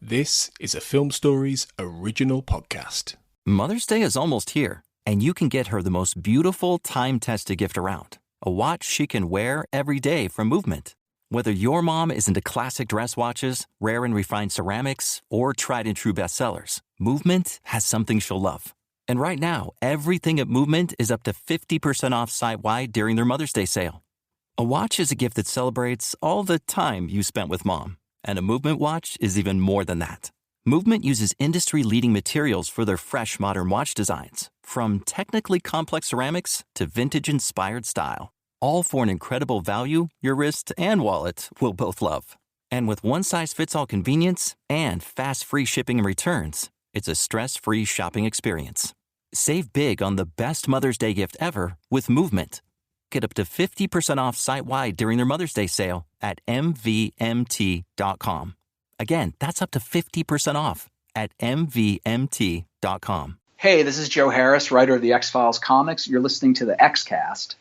This is a Film Stories original podcast. Mother's Day is almost here, and you can get her the most beautiful time-tested gift around. A watch she can wear every day from Movement. Whether your mom is into classic dress watches, rare and refined ceramics, or tried-and-true bestsellers, Movement has something she'll love. And right now, everything at Movement is up to 50% off site-wide during their Mother's Day sale. A watch is a gift that celebrates all the time you spent with Mom. And a Movement watch is even more than that. Movement uses industry-leading materials for their fresh modern watch designs, from technically complex ceramics to vintage-inspired style. All for an incredible value your wrist and wallet will both love. And with one-size-fits-all convenience and fast free shipping and returns, it's a stress-free shopping experience. Save big on the best Mother's Day gift ever with Movement. Get up to 50% off site-wide during their Mother's Day sale at mvmt.com. Again, that's up to 50% off at mvmt.com. Hey, this is Joe Harris, writer of the X-Files comics. You're listening to the Xcast.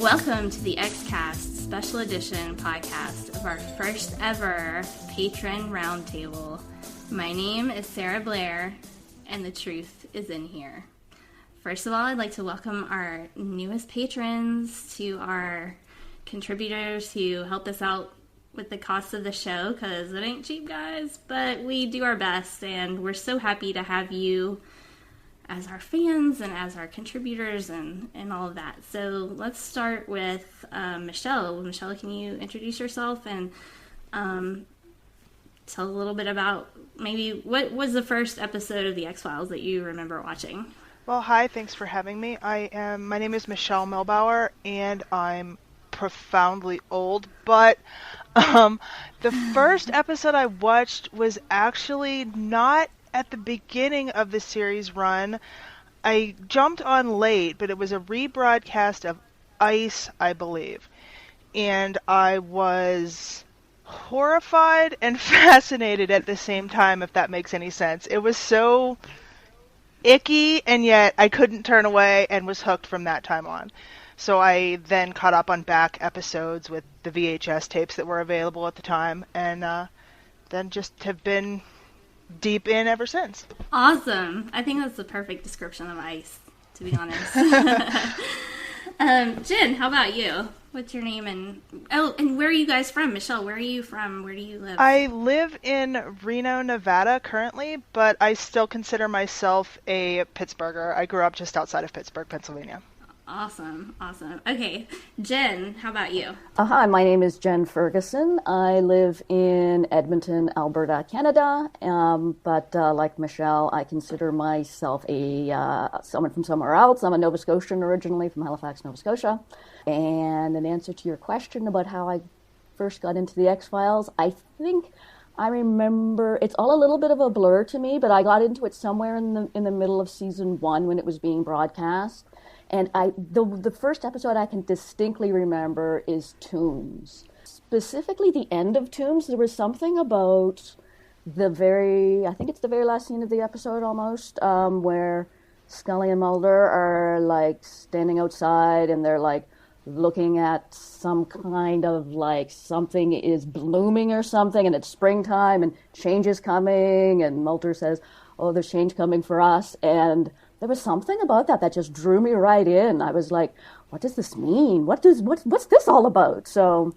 Welcome to the Xcast special edition podcast of our first ever Patron Roundtable. My name is Sarah Blair, and the truth is in here. First of all, I'd like to welcome our newest patrons, to our contributors who help us out with the cost of the show, because it ain't cheap, guys, but we do our best, and we're so happy to have you as our fans and as our contributors and all of that. So let's start with Michelle. Michelle, can you introduce yourself and tell a little bit about maybe what was the first episode of the X-Files that you remember watching? Well, hi, thanks for having me. My name is Michelle Milbauer, and I'm profoundly old, but the first episode I watched was actually not at the beginning of the series run. I jumped on late, but it was a rebroadcast of Ice, I believe. And I was horrified and fascinated at the same time, if that makes any sense. It was so icky, and yet I couldn't turn away and was hooked from that time on. So I then caught up on back episodes with the VHS tapes that were available at the time, and then just have been deep in ever since. Awesome. I think that's the perfect description of Ice, to be honest. Jen, how about you? What's your name? And where are you guys from? Michelle, where are you from? Where do you live? I live in Reno, Nevada currently, but I still consider myself a Pittsburgher. I grew up just outside of Pittsburgh, Pennsylvania. Awesome. Okay, Jen, how about you? Hi, my name is Jen Ferguson. I live in Edmonton, Alberta, Canada. But like Michelle, I consider myself someone from somewhere else. I'm a Nova Scotian originally, from Halifax, Nova Scotia. And in answer to your question about how I first got into the X-Files, I think I remember, it's all a little bit of a blur to me, but I got into it somewhere in the middle of season 1 when it was being broadcast. And the first episode I can distinctly remember is Tombs. Specifically the end of Tombs, there was something about I think it's the very last scene of the episode almost, where Scully and Mulder are like standing outside and they're like looking at some kind of like something is blooming or something, and it's springtime and change is coming, and Mulder says, "Oh, there's change coming for us." And there was something about that just drew me right in. I was like, what does this mean? What's this all about? So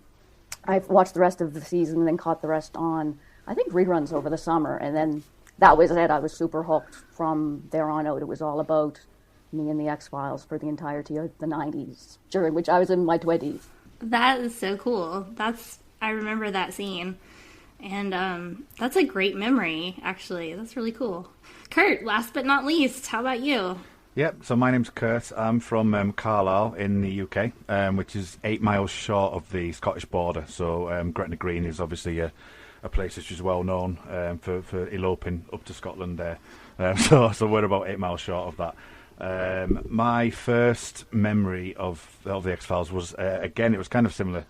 I watched the rest of the season and then caught the rest on, I think, reruns over the summer. And then that was it. I was super hooked from there on out. It was all about me and the X-Files for the entirety of the 90s, during which I was in my 20s. That is so cool. I remember that scene. And that's a great memory, actually. That's really cool. Kurt, last but not least, how about you? Yep, so my name's Kurt. I'm from Carlisle in the UK, which is 8 miles short of the Scottish border. So Gretna Green is obviously a place which is well known for eloping up to Scotland there. So we're about 8 miles short of that. My first memory of the X-Files was, again, it was kind of similar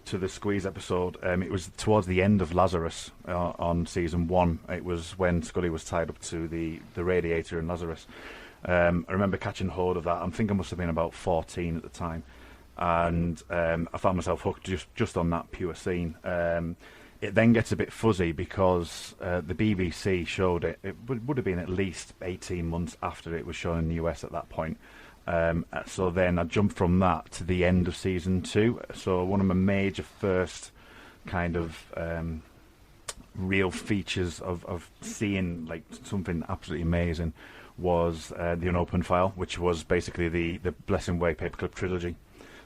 to the Squeeze episode. It was towards the end of Lazarus on season 1. It was when Scully was tied up to the radiator in Lazarus. I remember catching hold of that. I think I must have been about 14 at the time, and I found myself hooked just on that pure scene. It then gets a bit fuzzy because the BBC showed it. It would have been at least 18 months after it was shown in the US at that point. So then I jumped from that to the end of season 2. So one of my major first kind of real features of seeing like something absolutely amazing was the Unopened File, which was basically the Blessing Way paperclip trilogy.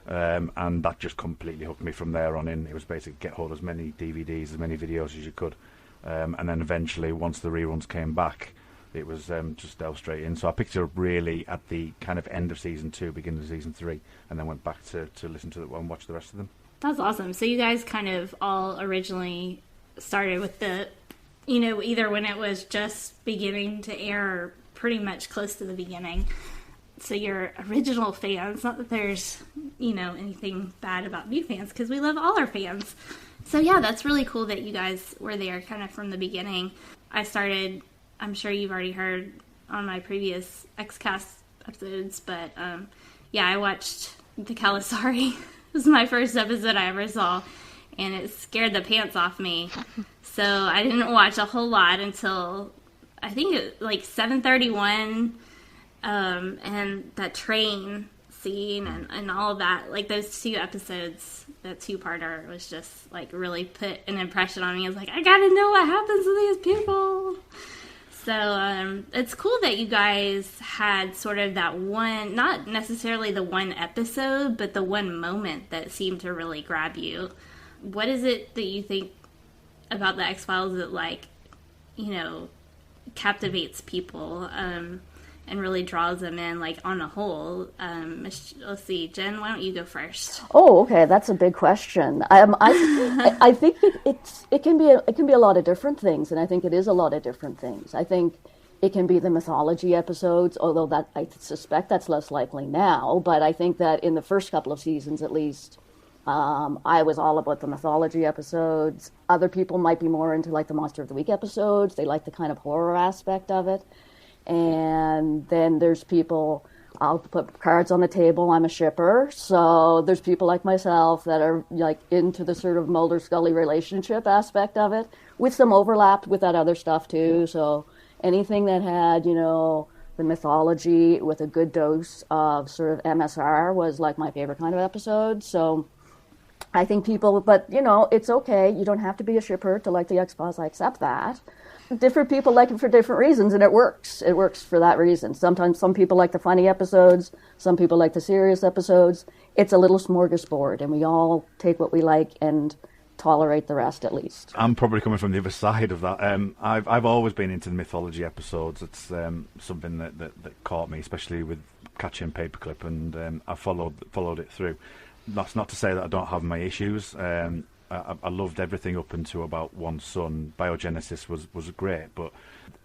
And that just completely hooked me from there on in. It was basically get hold of as many DVDs, as many videos as you could. And then eventually, once the reruns came back, it was just delve straight in. So I picked it up really at the kind of end of season 2, beginning of season 3, and then went back to listen to and watch the rest of them. That's awesome. So you guys kind of all originally started with the, either when it was just beginning to air or pretty much close to the beginning. So you're original fans. Not that there's, anything bad about new fans, because we love all our fans. So yeah, that's really cool that you guys were there kind of from the beginning. I started, I'm sure you've already heard on my previous XCast episodes, but I watched the Calasari. It was my first episode I ever saw, and it scared the pants off me. So I didn't watch a whole lot until I think it like 7:31, and that train scene and all of that, like those 2 episodes, that 2-parter was just like really put an impression on me. I was like, I gotta know what happens to these people. So it's cool that you guys had sort of that one, not necessarily the one episode, but the one moment that seemed to really grab you. What is it that you think about the X-Files that, like, captivates people and really draws them in, like, on a whole? Let's see, Jen, why don't you go first? Oh, okay, that's a big question. I think it can be a lot of different things, and I think it is a lot of different things. I think it can be the mythology episodes, although that I suspect that's less likely now. But I think that in the first couple of seasons, at least, I was all about the mythology episodes. Other people might be more into like the Monster of the Week episodes. They like the kind of horror aspect of it. And then there's people, I'll put cards on the table, I'm a shipper. So there's people like myself that are like into the sort of Mulder-Scully relationship aspect of it, with some overlap with that other stuff too. So anything that had, the mythology with a good dose of sort of MSR was like my favorite kind of episode. So I think people, but it's okay. You don't have to be a shipper to like the X-Files. I accept that. Different people like it for different reasons, and it works. It works for that reason. Sometimes some people like the funny episodes, some people like the serious episodes. It's a little smorgasbord, and we all take what we like and tolerate the rest, at least. I'm probably coming from the other side of that. I've always been into the mythology episodes. It's something that caught me, especially with Catching Paperclip, and I followed it through. That's not to say that I don't have my issues. I loved everything up until about One Son. Biogenesis was great, but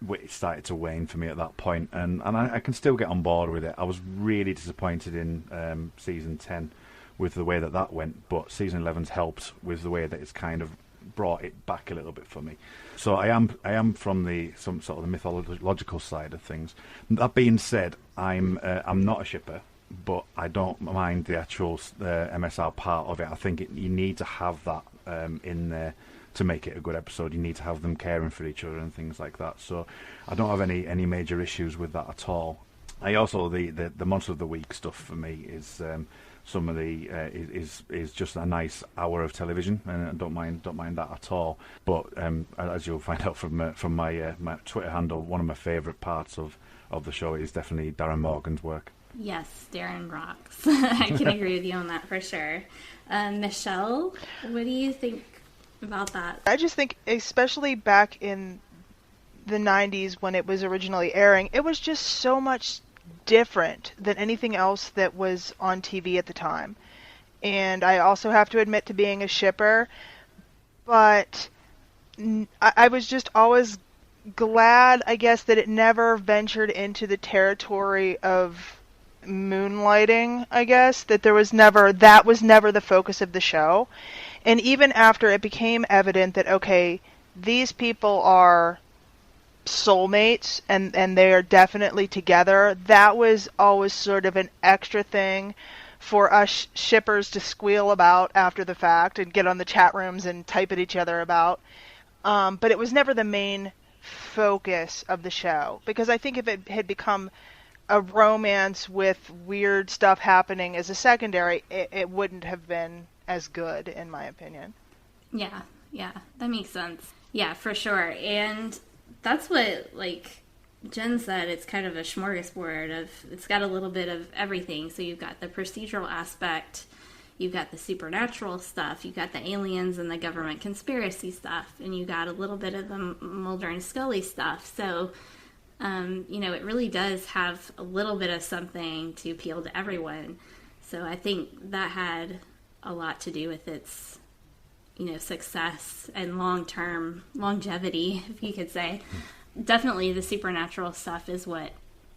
it started to wane for me at that point, and I can still get on board with it. I was really disappointed in season 10 with the way that went, but season 11's helped with the way that it's kind of brought it back a little bit for me. So I am from some sort of the mythological side of things. That being said, I'm not a shipper, but I don't mind the actual MSR part of it. I think you need to have that in there to make it a good episode. You need to have them caring for each other and things like that. So I don't have any major issues with that at all. I also the Monster of the Week stuff for me is some of the is just a nice hour of television, and I don't mind that at all. But as you'll find out from my Twitter handle, one of my favourite parts of the show is definitely Darren Morgan's work. Yes, Darren rocks. I can agree with you on that for sure. Michelle, what do you think about that? I just think, especially back in the 90s when it was originally airing, it was just so much different than anything else that was on TV at the time. And I also have to admit to being a shipper, but I was just always glad, I guess, that it never ventured into the territory of moonlighting, I guess, that was never the focus of the show. And even after it became evident that, okay, these people are soulmates and they are definitely together, that was always sort of an extra thing for us shippers to squeal about after the fact and get on the chat rooms and type at each other about. But it was never the main focus of the show, because I think if it had become a romance with weird stuff happening as a secondary, it wouldn't have been as good, in my opinion. Yeah, that makes sense. Yeah, for sure. And that's what, like Jen said, it's kind of a smorgasbord it's got a little bit of everything. So you've got the procedural aspect, you've got the supernatural stuff, you've got the aliens and the government conspiracy stuff, and you got a little bit of the Mulder and Scully stuff. So, it really does have a little bit of something to appeal to everyone. So I think that had a lot to do with its, success and long-term longevity, if you could say. Definitely the supernatural stuff is what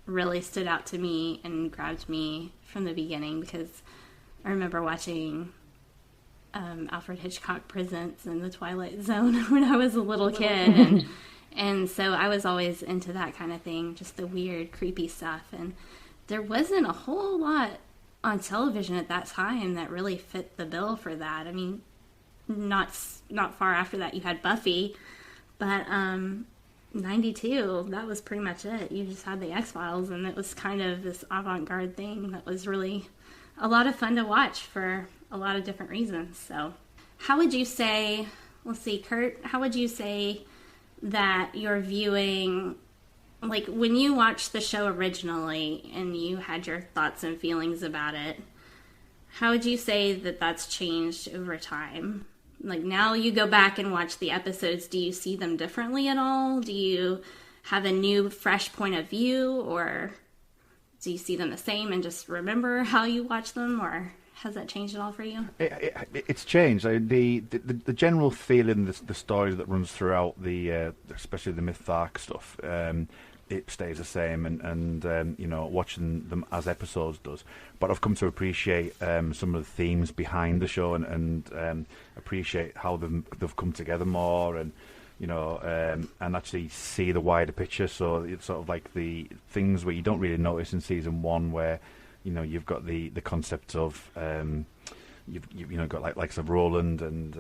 really stood out to me and grabbed me from the beginning, because I remember watching Alfred Hitchcock Presents and The Twilight Zone when I was a little kid, and so I was always into that kind of thing, just the weird, creepy stuff. And there wasn't a whole lot on television at that time that really fit the bill for that. I mean, not far after that you had Buffy, but 92, that was pretty much it. You just had the X-Files, and it was kind of this avant-garde thing that was really a lot of fun to watch for a lot of different reasons. So how would you say, let's see, Kurt, how would you say that you're viewing, like when you watched the show originally and you had your thoughts and feelings about it, how would you say that that's changed over time? Like now you go back and watch the episodes, do you see them differently at all? Do you have a new, fresh point of view, or do you see them the same and just remember how you watch them, or has that changed at all for you? It's changed. The general feeling, the story that runs throughout especially the Myth Arc stuff, it stays the same, and watching them as episodes does. But I've come to appreciate some of the themes behind the show, and appreciate how they've come together more, and and actually see the wider picture. So it's sort of like the things where you don't really notice in season one, where you've got the concept of you've got likes of Roland and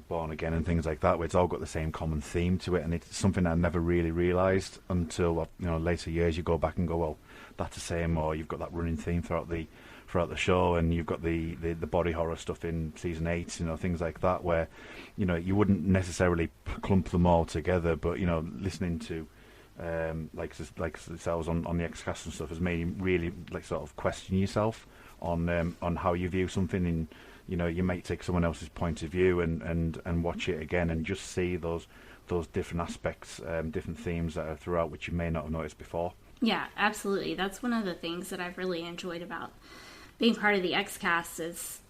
Born Again and things like that, where it's all got the same common theme to it, and it's something I never really realised until later years. You go back and go, well, that's the same, or you've got that running theme throughout the show, and you've got the body horror stuff in season 8, things like that, where you wouldn't necessarily clump them all together, but listening to like yourselves on the X-Cast and stuff has made you really sort of question yourself on how you view something, and you might take someone else's point of view and watch it again and just see those different aspects, different themes that are throughout, which you may not have noticed before. Yeah, absolutely. That's one of the things that I've really enjoyed about being part of the X-Cast is,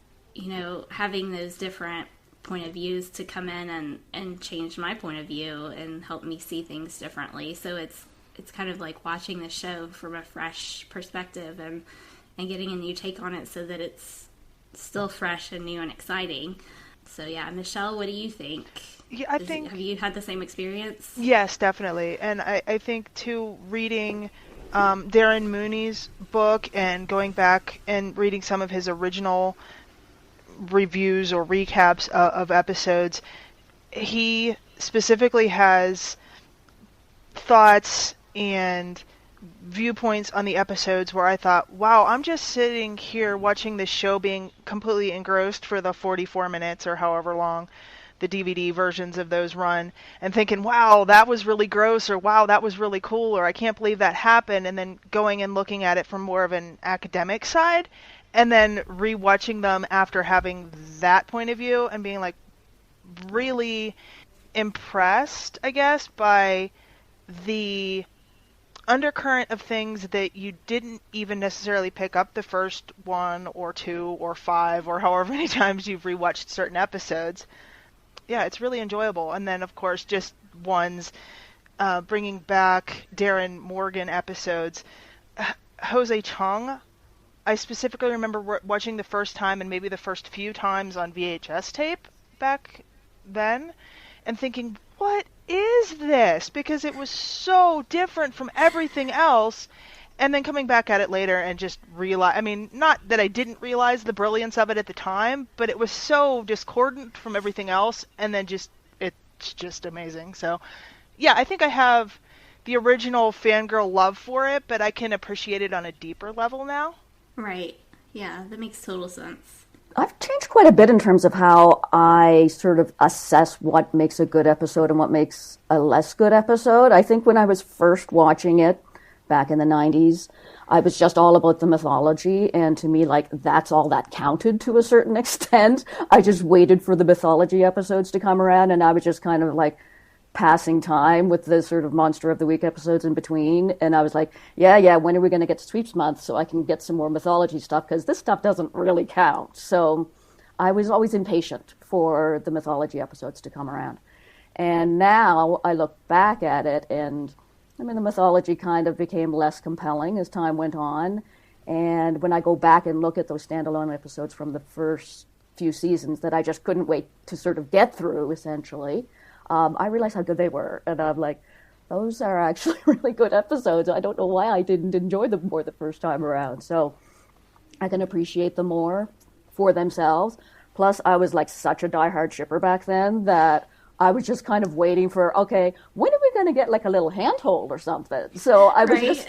having those different point of views to come in and change my point of view and help me see things differently. So it's kind of like watching the show from a fresh perspective and getting a new take on it so that it's still fresh and new and exciting. So yeah, Michelle, what do you think? Yeah, have you had the same experience? Yes, definitely. And I think too, reading Darren Mooney's book and going back and reading some of his original reviews or recaps of episodes, he specifically has thoughts and viewpoints on the episodes where I thought, wow, I'm just sitting here watching this show being completely engrossed for the 44 minutes or however long the DVD versions of those run, and thinking, wow, that was really gross, or wow, that was really cool, or I can't believe that happened, and then going and looking at it from more of an academic side, and then rewatching them after having that point of view and being like really impressed, I guess, by the undercurrent of things that you didn't even necessarily pick up the first one or two or five or however many times you've rewatched certain episodes. Yeah, it's really enjoyable. And then, of course, just ones bringing back Darren Morgan episodes. Jose Chung, I specifically remember watching the first time and maybe the first few times on VHS tape back then and thinking, what is this? Because it was so different from everything else. And then coming back at it later and just realize, I mean, not that I didn't realize the brilliance of it at the time, but it was so discordant from everything else. And then it's just amazing. So, yeah, I think I have the original fangirl love for it, but I can appreciate it on a deeper level now. Right. Yeah, that makes total sense. I've changed quite a bit in terms of how I sort of assess what makes a good episode and what makes a less good episode. I think when I was first watching it back in the 90s, I was just all about the mythology, and to me, like, that's all that counted to a certain extent. I just waited for the mythology episodes to come around, and I was just kind of like passing time with the sort of Monster of the Week episodes in between, and I was like, yeah, when are we going to get to Sweeps Month so I can get some more mythology stuff, because this stuff doesn't really count. So I was always impatient for the mythology episodes to come around. And now I look back at it, and I mean, the mythology kind of became less compelling as time went on, and when I go back and look at those standalone episodes from the first few seasons that I just couldn't wait to sort of get through, essentially, I realized how good they were, and I'm like, those are actually really good episodes. I don't know why I didn't enjoy them more the first time around. So I can appreciate them more for themselves. Plus, I was like such a diehard shipper back then that I was just kind of waiting for, okay, when are we going to get like a little handhold or something? So I was just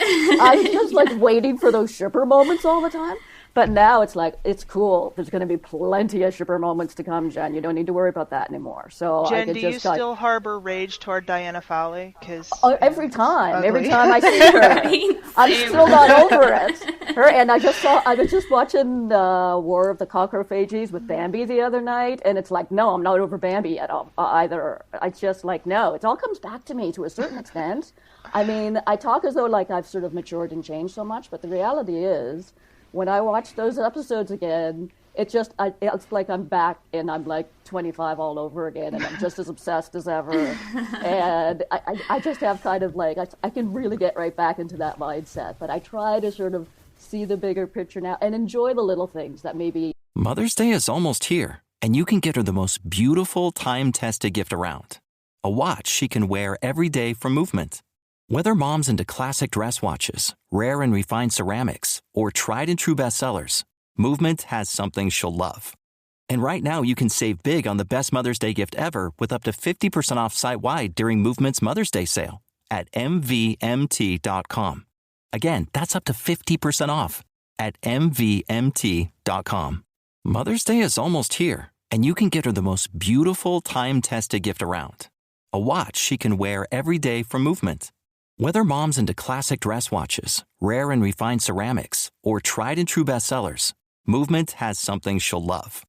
like waiting for those shipper moments all the time. But now it's like, it's cool. There's going to be plenty of shipper moments to come, Jen. You don't need to worry about that anymore. So Jen, do you still harbor rage toward Diana Fowley? Because every time I see her, I'm still not over it. And I was just watching War of the Cockrophages with Bambi the other night, and it's like, no, I'm not over Bambi at all either. I just like, no, it all comes back to me to a certain extent. I mean, I talk as though like I've sort of matured and changed so much, but the reality is, when I watch those episodes again, it's like I'm back and I'm like 25 all over again, and I'm just as obsessed as ever. And I just have kind of like, I can really get right back into that mindset. But I try to sort of see the bigger picture now and enjoy the little things that maybe. Mother's Day is almost here, and you can get her the most beautiful time-tested gift around. A watch she can wear every day from Movement. Whether mom's into classic dress watches, rare and refined ceramics, or tried and true bestsellers, Movement has something she'll love. And right now you can save big on the best Mother's Day gift ever with up to 50% off site-wide during Movement's Mother's Day sale at MVMT.com. Again, that's up to 50% off at MVMT.com. Mother's Day is almost here, and you can get her the most beautiful time-tested gift around. A watch she can wear every day from Movement. Whether mom's into classic dress watches, rare and refined ceramics, or tried and true bestsellers, Movement has something she'll love.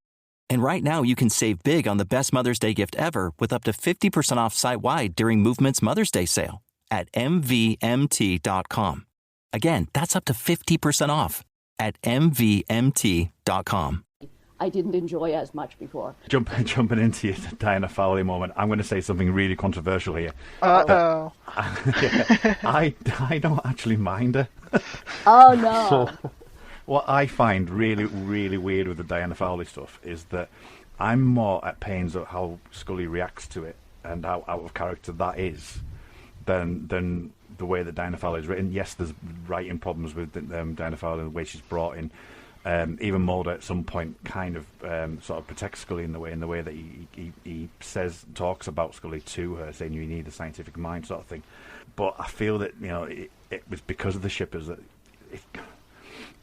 And right now you can save big on the best Mother's Day gift ever with up to 50% off site-wide during Movement's Mother's Day sale at MVMT.com. Again, that's up to 50% off at MVMT.com. I didn't enjoy as much before. Jumping into your Diana Fowley moment, I'm going to say something really controversial here. Uh-oh. I don't actually mind her. Oh, no. So, what I find really, really weird with the Diana Fowley stuff is that I'm more at pains at how Scully reacts to it and how out of character that is than the way that Diana Fowley is written. Yes, there's writing problems with Diana Fowley and the way she's brought in. Even Mulder at some point kind of sort of protects Scully in the way that he talks about Scully to her, saying you need a scientific mind sort of thing. But I feel that it was because of the shippers that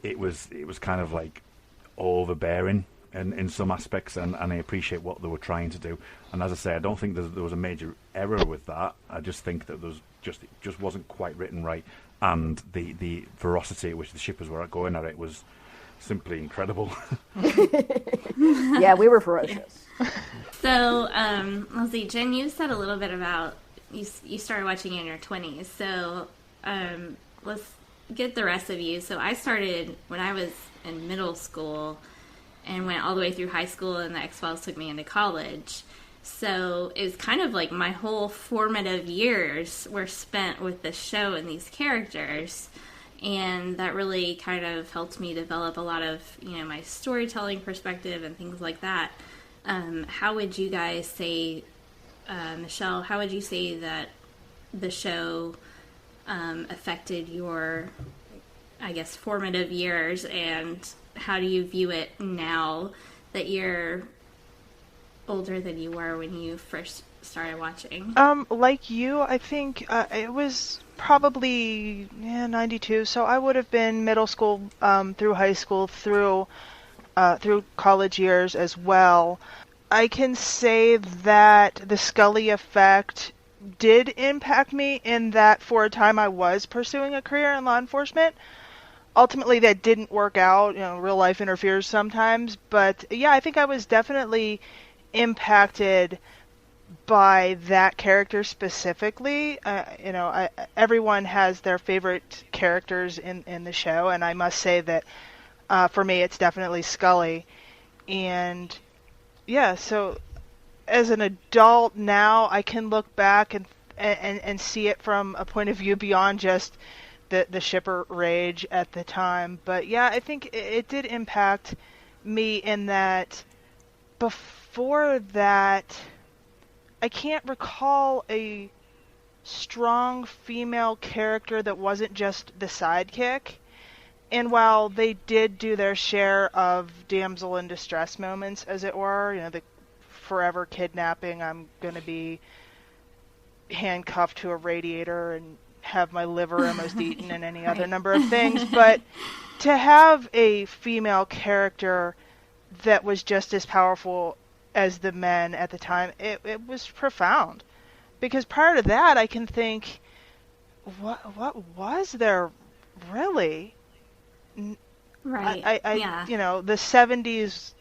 it was kind of like overbearing in some aspects, and I appreciate what they were trying to do. And as I say, I don't think there was a major error with that. I just think that it just wasn't quite written right, and the ferocity at which the shippers were going at it was simply incredible. Yeah, we were ferocious. So, let's see, Jen, you said a little bit about you started watching in your 20s. So, let's get the rest of you. So I started when I was in middle school and went all the way through high school, and the X-Files took me into college. So it was kind of like my whole formative years were spent with this show and these characters. And that really kind of helped me develop a lot of, my storytelling perspective and things like that. How would you guys say, Michelle, how would you say that the show affected your, I guess, formative years, and how do you view it now that you're older than you were when you first started watching? Like you, I think it was probably 92, so I would have been middle school through high school through college years as well. I can say that the Scully effect did impact me in that for a time I was pursuing a career in law enforcement. Ultimately, that didn't work out. Real life interferes sometimes. But yeah, I think I was definitely impacted by that character specifically. Everyone has their favorite characters in the show, and I must say that for me, it's definitely Scully. And yeah, so as an adult now, I can look back and see it from a point of view beyond just the shipper rage at the time. But yeah, I think it did impact me in that before that, I can't recall a strong female character that wasn't just the sidekick. And while they did do their share of damsel in distress moments, as it were, the forever kidnapping, I'm going to be handcuffed to a radiator and have my liver almost eaten, and any other number of things. But to have a female character that was just as powerful as the men at the time, it was profound. Because prior to that, I can think, what was there really? Right. Yeah. The 70s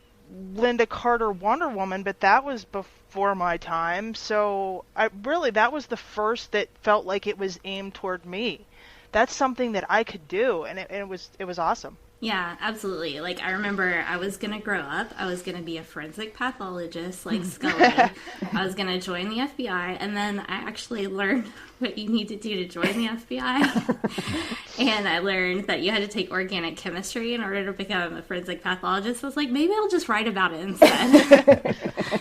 Linda Carter Wonder Woman, but that was before my time. So that was the first that felt like it was aimed toward me. That's something that I could do, and it was awesome. Yeah, absolutely. Like, I remember I was going to grow up. I was going to be a forensic pathologist like Scully. I was going to join the FBI, and then I actually learned what you need to do to join the FBI. And I learned that you had to take organic chemistry in order to become a forensic pathologist. I was like, maybe I'll just write about it instead.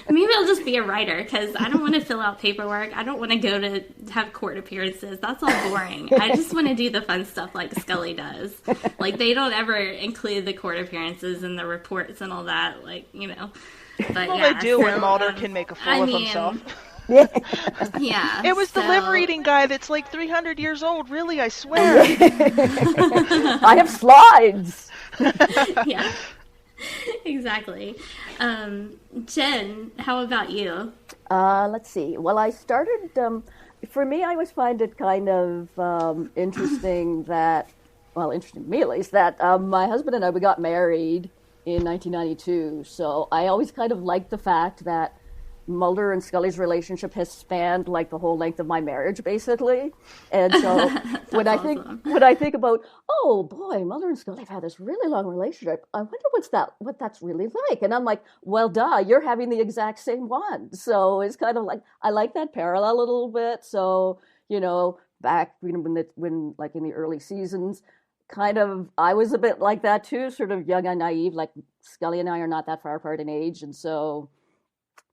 Maybe I'll just be a writer, because I don't want to fill out paperwork. I don't want to go to have court appearances. That's all boring. I just want to do the fun stuff like Scully does. Like, they don't ever include the court appearances and the reports and all that, But well, yeah, they do when Mulder can make a fool of himself. Yeah. It was the liver eating guy that's like 300 years old. Really, I swear. I have slides. Yeah. Exactly. Jen, how about you? Let's see. Well, I started, for me, I always find it kind of interesting that, interesting to me at least, that my husband and I, we got married in 1992. So I always kind of liked the fact that Mulder and Scully's relationship has spanned like the whole length of my marriage, basically. And so when I think about, oh boy, Mulder and Scully have had this really long relationship, I wonder what that's really like. And I'm like, well, duh, you're having the exact same one. So it's kind of like, I like that parallel a little bit. So, back when like in the early seasons, kind of, I was a bit like that too, sort of young and naive. Like Scully and I are not that far apart in age, and so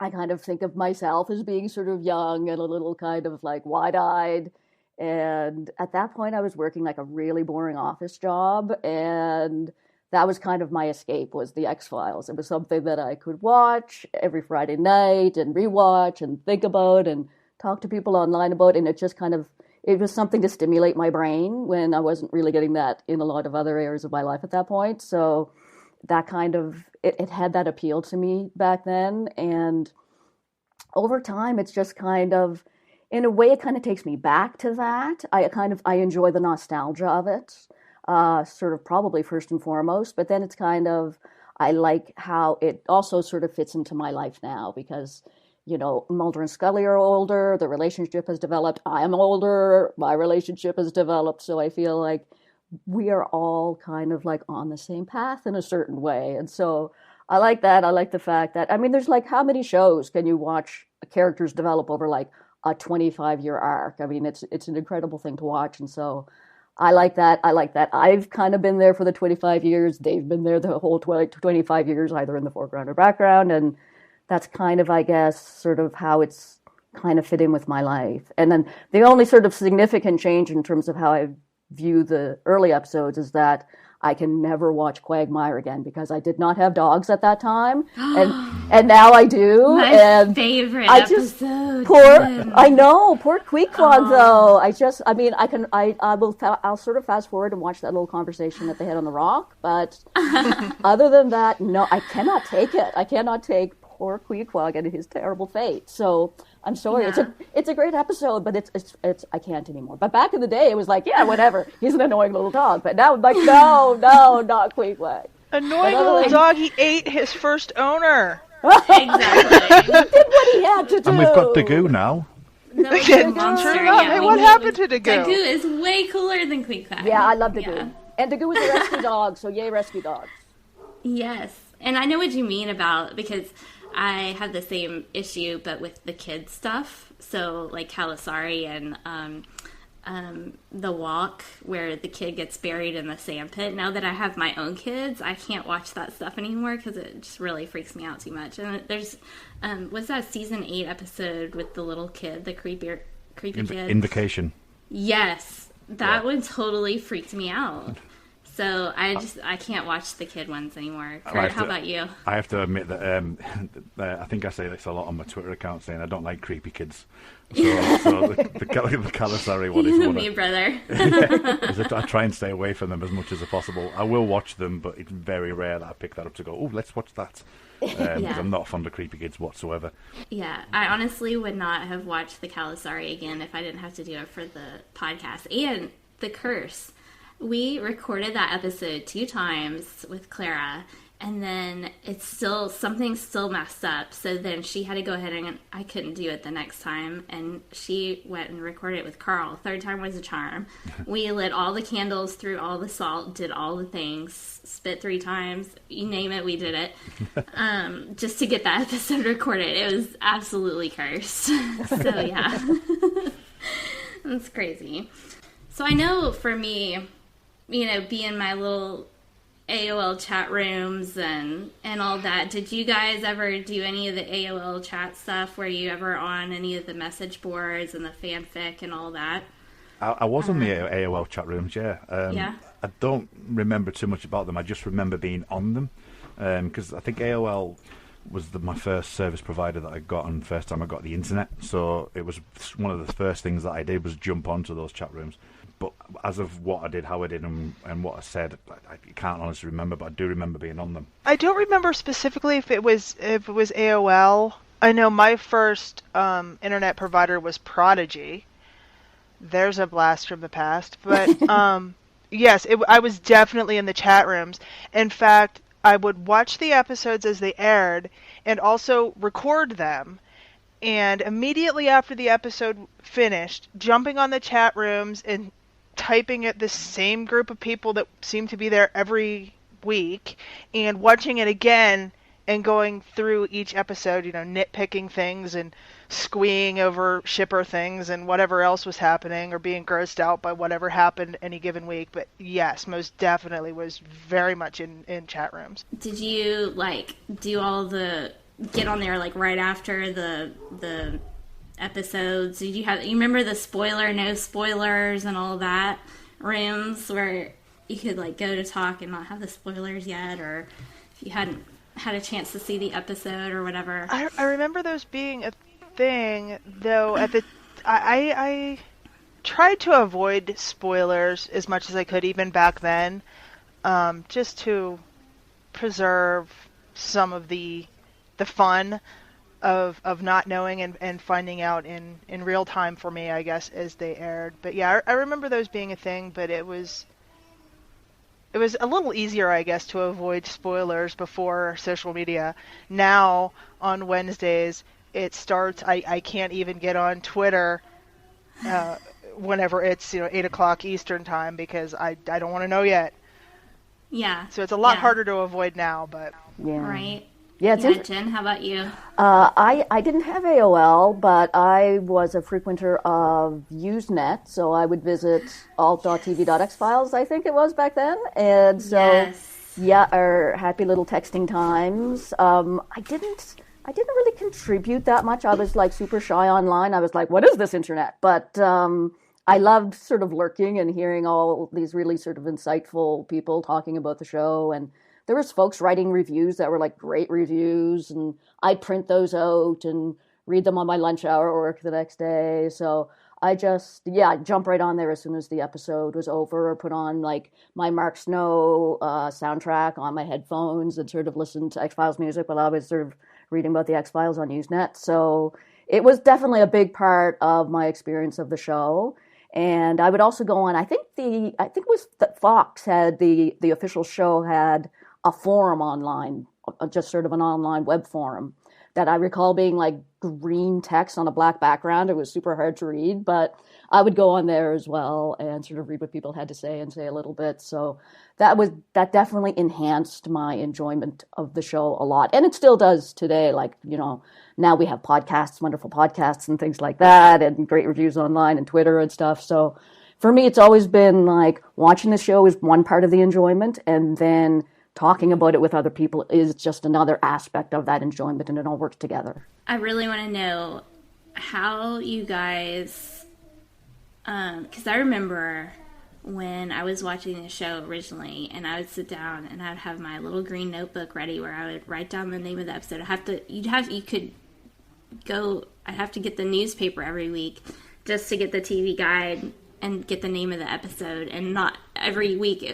I kind of think of myself as being sort of young and a little kind of like wide-eyed. And at that point, I was working like a really boring office job, and that was kind of my escape, was the X-Files. It was something that I could watch every Friday night and rewatch and think about and talk to people online about, and it was something to stimulate my brain when I wasn't really getting that in a lot of other areas of my life at that point. So that kind of, it had that appeal to me back then. And over time, it's just kind of, in a way, it kind of takes me back to that. I enjoy the nostalgia of it, sort of probably first and foremost, but then it's kind of, I like how it also sort of fits into my life now, because, Mulder and Scully are older, the relationship has developed, I'm older, my relationship has developed, so I feel like we are all kind of like on the same path in a certain way. And so I like that. I like the fact that, there's like, how many shows can you watch characters develop over like a 25-year arc? It's an incredible thing to watch. And so I like that. I've kind of been there for the 25 years. They've been there the whole 25 years, either in the foreground or background. And that's kind of, I guess, sort of how it's kind of fit in with my life. And then the only sort of significant change in terms of how I view the early episodes is that I can never watch Quagmire again because I did not have dogs at that time, and now I do. My favorite episode. Poor Queequeg though. I'll sort of fast forward and watch that little conversation that they had on the rock, but other than that, no, I cannot take it. I cannot take poor Queequeg and his terrible fate. So I'm sorry. Yeah. It's a great episode, but it's I can't anymore. But back in the day, it was like, yeah, whatever. He's an annoying little dog. But now I'm like, no, not Queequeg. Annoying little dog. He ate his first owner. Exactly. He did what he had to do. And we've got Daggoo now. No, monster. Hey, what happened to Daggoo? Daggoo is way cooler than Queequeg. Yeah, I love Daggoo. Yeah. And Daggoo is a rescue dog, so yay, rescue dogs. Yes. And I know what you mean because I have the same issue, but with the kids stuff. So, like Kalasari and The Walk, where the kid gets buried in the sandpit. Now that I have my own kids, I can't watch that stuff anymore because it just really freaks me out too much. And there's, what's that season 8 episode with the little kid, the creepy kid? Invocation. Yes, that one totally freaked me out. So I can't watch the kid ones anymore. Kurt, how about you? I have to admit that I think I say this a lot on my Twitter account, saying I don't like creepy kids. So the Kalasari one is you one. Me, brother. I try and stay away from them as much as possible. I will watch them, but it's very rare that I pick that up to go, oh, let's watch that. Because I'm not fond of creepy kids whatsoever. Yeah, I honestly would not have watched the Kalasari again if I didn't have to do it for the podcast. And The Curse. We recorded that episode 2 times with Clara, and then something still messed up. So then she had to go ahead and I couldn't do it the next time, and she went and recorded it with Carl. 3rd time was a charm. We lit all the candles, threw all the salt, did all the things, spit 3 times, you name it, we did it, just to get that episode recorded. It was absolutely cursed. So yeah, that's crazy. So I know for me, be in my little AOL chat rooms and all that. Did you guys ever do any of the AOL chat stuff? Were you ever on any of the message boards and the fanfic and all that? I was on the AOL chat rooms, yeah. Yeah. I don't remember too much about them. I just remember being on them. Because I think AOL was my first service provider that I got, and first time I got the internet. So it was one of the first things that I did was jump onto those chat rooms. But as of what I did, how I did, and what I said, I can't honestly remember. But I do remember being on them. I don't remember specifically if it was AOL. I know my first internet provider was Prodigy. There's a blast from the past. But yes, I was definitely in the chat rooms. In fact, I would watch the episodes as they aired and also record them. And immediately after the episode finished, jumping on the chat rooms and typing at the same group of people that seem to be there every week and watching it again and going through each episode, nitpicking things and squeeing over shipper things and whatever else was happening or being grossed out by whatever happened any given week. But yes, most definitely was very much in chat rooms. Did you do all the get on there right after the episodes? Did you remember the no spoilers and all that rooms where you could go to talk and not have the spoilers yet, or if you hadn't had a chance to see the episode or whatever? I remember those being a thing, though. I tried to avoid spoilers as much as I could even back then, just to preserve some of the fun of not knowing and finding out in real time for me, I guess, as they aired. But yeah, I remember those being a thing, but it was a little easier, I guess, to avoid spoilers before social media. Now, on Wednesdays, it starts, I can't even get on Twitter whenever it's 8 o'clock Eastern time because I don't want to know yet. Yeah. So it's a lot harder to avoid now, but right. Yeah, Jen, how about you? I didn't have AOL, but I was a frequenter of Usenet, so I would visit alt.tv.xfiles, I think it was back then, and so our happy little texting times. I didn't really contribute that much. I was like super shy online. I was like, what is this internet? But I loved sort of lurking and hearing all these really sort of insightful people talking about the show, and there was folks writing reviews that were like great reviews, and I'd print those out and read them on my lunch hour or work the next day. So I'd jump right on there as soon as the episode was over, or put on like my Mark Snow soundtrack on my headphones and sort of listen to X-Files music while I was sort of reading about the X-Files on Usenet. So it was definitely a big part of my experience of the show. And I would also go on, I think it was that Fox had the official show had a forum online, just sort of an online web forum that I recall being like green text on a black background. It was super hard to read, but I would go on there as well and sort of read what people had to say and say a little bit. So that definitely enhanced my enjoyment of the show a lot. And it still does today. Like, now we have podcasts, wonderful podcasts and things like that, and great reviews online and Twitter and stuff. So for me, it's always been like watching the show is one part of the enjoyment, and then talking about it with other people is just another aspect of that enjoyment, and it all works together. I really want to know how you guys, because I remember when I was watching the show originally, and I would sit down and I'd have my little green notebook ready where I would write down the name of the episode. I'd have to get the newspaper every week just to get the TV guide and get the name of the episode, and not every week.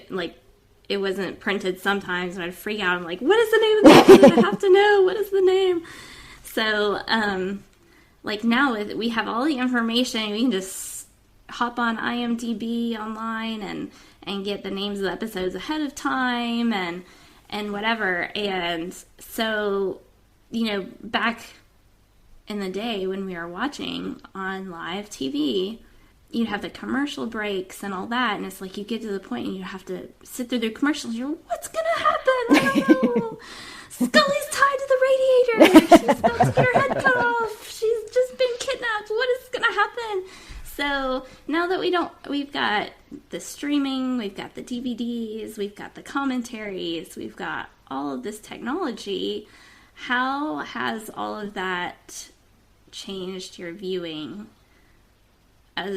It wasn't printed sometimes, and I'd freak out. I'm like, what is the name of the episode? I have to know. What is the name? So, now we have all the information. We can just hop on IMDb online and get the names of the episodes ahead of time and whatever. And so, back in the day when we were watching on live TV, you'd have the commercial breaks and all that, and it's like you get to the point and you have to sit through the commercials. You're like, what's gonna happen? I don't know. Scully's tied to the radiator. She's about to get her head cut off. She's just been kidnapped. What is gonna happen? So now that we've got the streaming, we've got the DVDs, we've got the commentaries, we've got all of this technology. How has all of that changed your viewing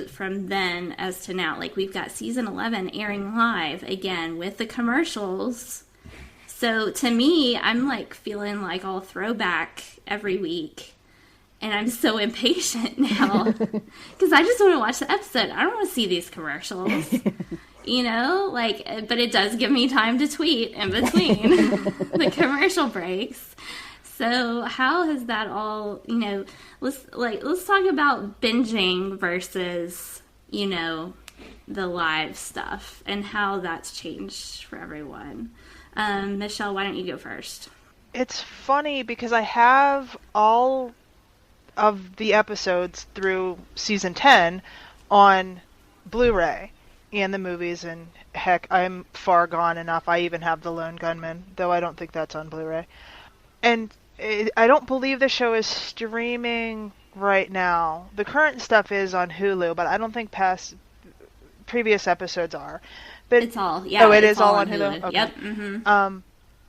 from then as to now? Like, we've got season 11 airing live again with the commercials. So to me, I'm like feeling like all throwback every week, and I'm so impatient now because I just want to watch the episode. I don't want to see these commercials, but it does give me time to tweet in between the commercial breaks. So how has that all, let's talk about binging versus, the live stuff and how that's changed for everyone. Michelle, why don't you go first? It's funny because I have all of the episodes through season 10 on Blu-ray and the movies, and heck, I'm far gone enough. I even have The Lone Gunman, though I don't think that's on Blu-ray. And I don't believe the show is streaming right now. The current stuff is on Hulu, but I don't think previous episodes are. But it's all, yeah. Oh, it is all on Hulu? Okay. Yep. Mm-hmm.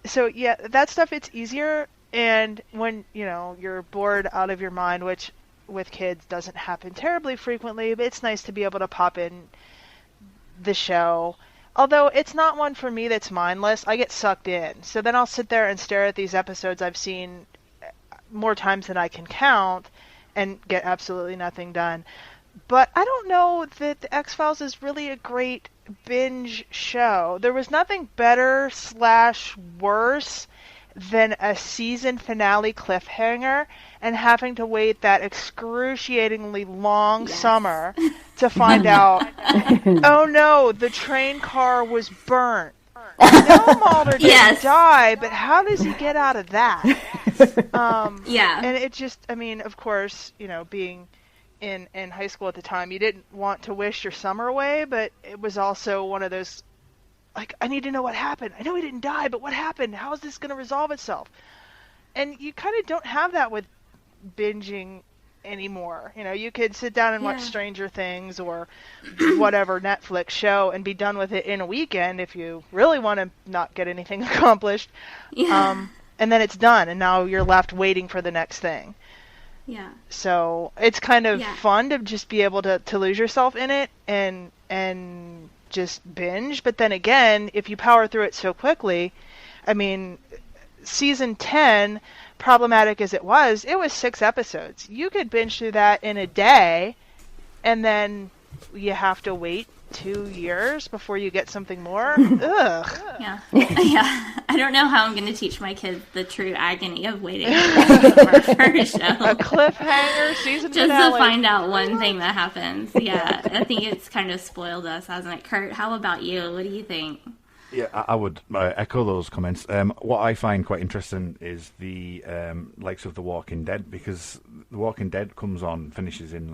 So, yeah, that stuff, it's easier, and when, you're bored out of your mind, which with kids doesn't happen terribly frequently, but it's nice to be able to pop in the show. Although it's not one for me that's mindless. I get sucked in. So then I'll sit there and stare at these episodes I've seen more times than I can count and get absolutely nothing done. But I don't know that the X-Files is really a great binge show. There was nothing better / worse than a season finale cliffhanger and having to wait that excruciatingly long summer to find out, oh no, the train car was burnt. No, Mulder didn't Yes. die, but how does he get out of that? Yeah. And it just, I mean, of course, being in high school at the time, you didn't want to wish your summer away, but it was also one of those, like, I need to know what happened. I know he didn't die, but what happened? How is this going to resolve itself? And you kind of don't have that with binging anymore. You could sit down and watch Stranger Things or whatever Netflix show and be done with it in a weekend if you really want to not get anything accomplished. Yeah. And then it's done, and now you're left waiting for the next thing. Yeah. So it's kind of fun to just be able to lose yourself in it and just binge. But then again, if you power through it so quickly, I mean, season 10, problematic as it was 6 episodes. You could binge through that in a day, and then you have to wait 2 years before you get something more. Ugh. Yeah. Yeah. I don't know how I'm going to teach my kids the true agony of waiting for our first show. A cliffhanger season Just finale. to find out one thing that happens. Yeah. I think it's kind of spoiled us, hasn't it? Kurt, how about you? What do you think? Yeah, I would echo those comments. What I find quite interesting is the likes of The Walking Dead, because The Walking Dead finishes in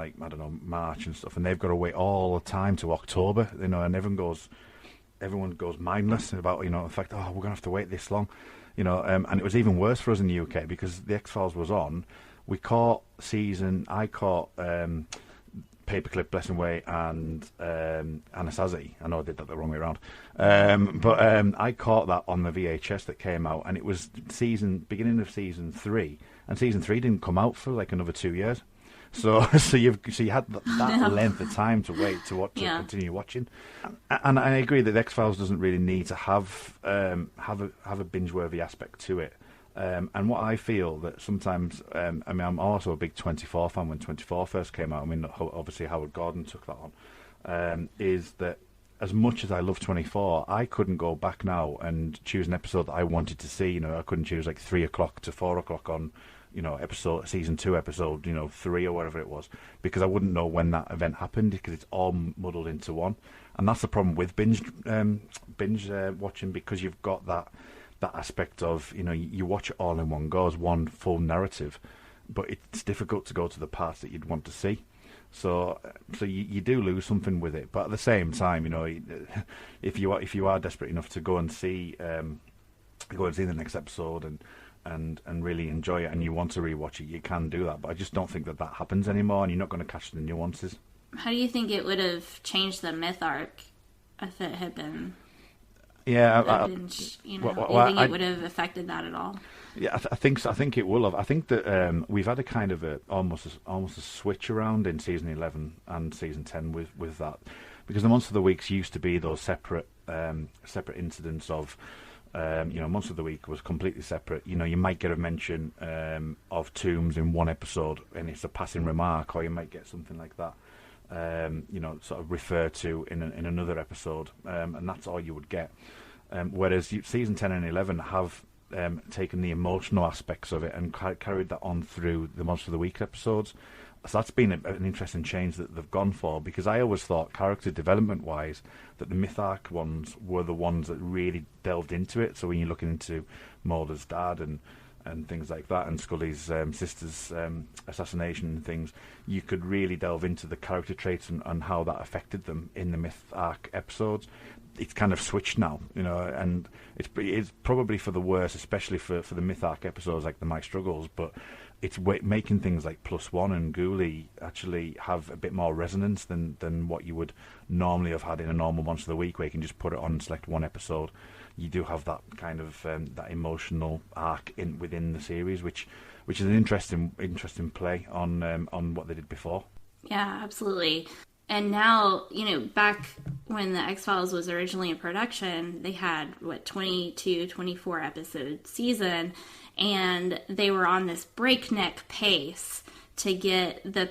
March and stuff, and they've got to wait all the time to October, and everyone goes mindless about the fact, we're gonna have to wait this long, and it was even worse for us in the UK because the X-Files was on. I caught Paperclip, Blessing Way, and Anasazi. I know I did that the wrong way around. But I caught that on the VHS that came out, and it was beginning of season 3, and season 3 didn't come out for another 2 years. So you had that length of time to wait to continue watching. And I agree that the X-Files doesn't really need to have a binge-worthy aspect to it. And what I feel that sometimes, I'm also a big 24 fan when 24 first came out. I mean, obviously Howard Gordon took that on. Is that as much as I love 24, I couldn't go back now and choose an episode that I wanted to see. I couldn't choose 3 o'clock to 4 o'clock on, season 2 episode, 3 or whatever it was, because I wouldn't know when that event happened because it's all muddled into one. And that's the problem with binge watching, because you've got that aspect of, you watch it all in one go as one full narrative, but it's difficult to go to the parts that you'd want to see. So you do lose something with it. But at the same time, if you are desperate enough to go and see the next episode and really enjoy it, and you want to rewatch it, you can do that. But I just don't think that happens anymore, and you're not going to catch the nuances. How do you think it would have changed the myth arc if it had been? Yeah, do you think it would have affected that at all? Yeah, I think so. I think it will have. I think that we've had a kind of almost a switch around in season 11 and season 10 with that, because the Monster of the Weeks used to be those separate incidents of, Monster of the Week was completely separate. You might get a mention of tombs in one episode, and it's a passing remark, or you might get something like that. Sort of referred to in another episode, and that's all you would get. Whereas season 10 and 11 have taken the emotional aspects of it and carried that on through the Monster of the Week episodes. So that's been an interesting change that they've gone for, because I always thought, character development-wise, that the myth arc ones were the ones that really delved into it. So when you're looking into Mulder's dad and things like that, and Scully's sister's assassination and things, you could really delve into the character traits and how that affected them in the myth arc episodes. It's kind of switched now, and it's probably for the worse, especially for the myth arc episodes like the My Struggles, but it's making things like Plus One and Ghoulie actually have a bit more resonance than what you would normally have had in a normal Monster of the Week, where you can just put it on and select one episode. You do have that kind of that emotional arc within the series, which is an interesting play on what they did before. Yeah, absolutely. And now, back when the X-Files was originally in production, they had 22, 24 episode season, and they were on this breakneck pace to get the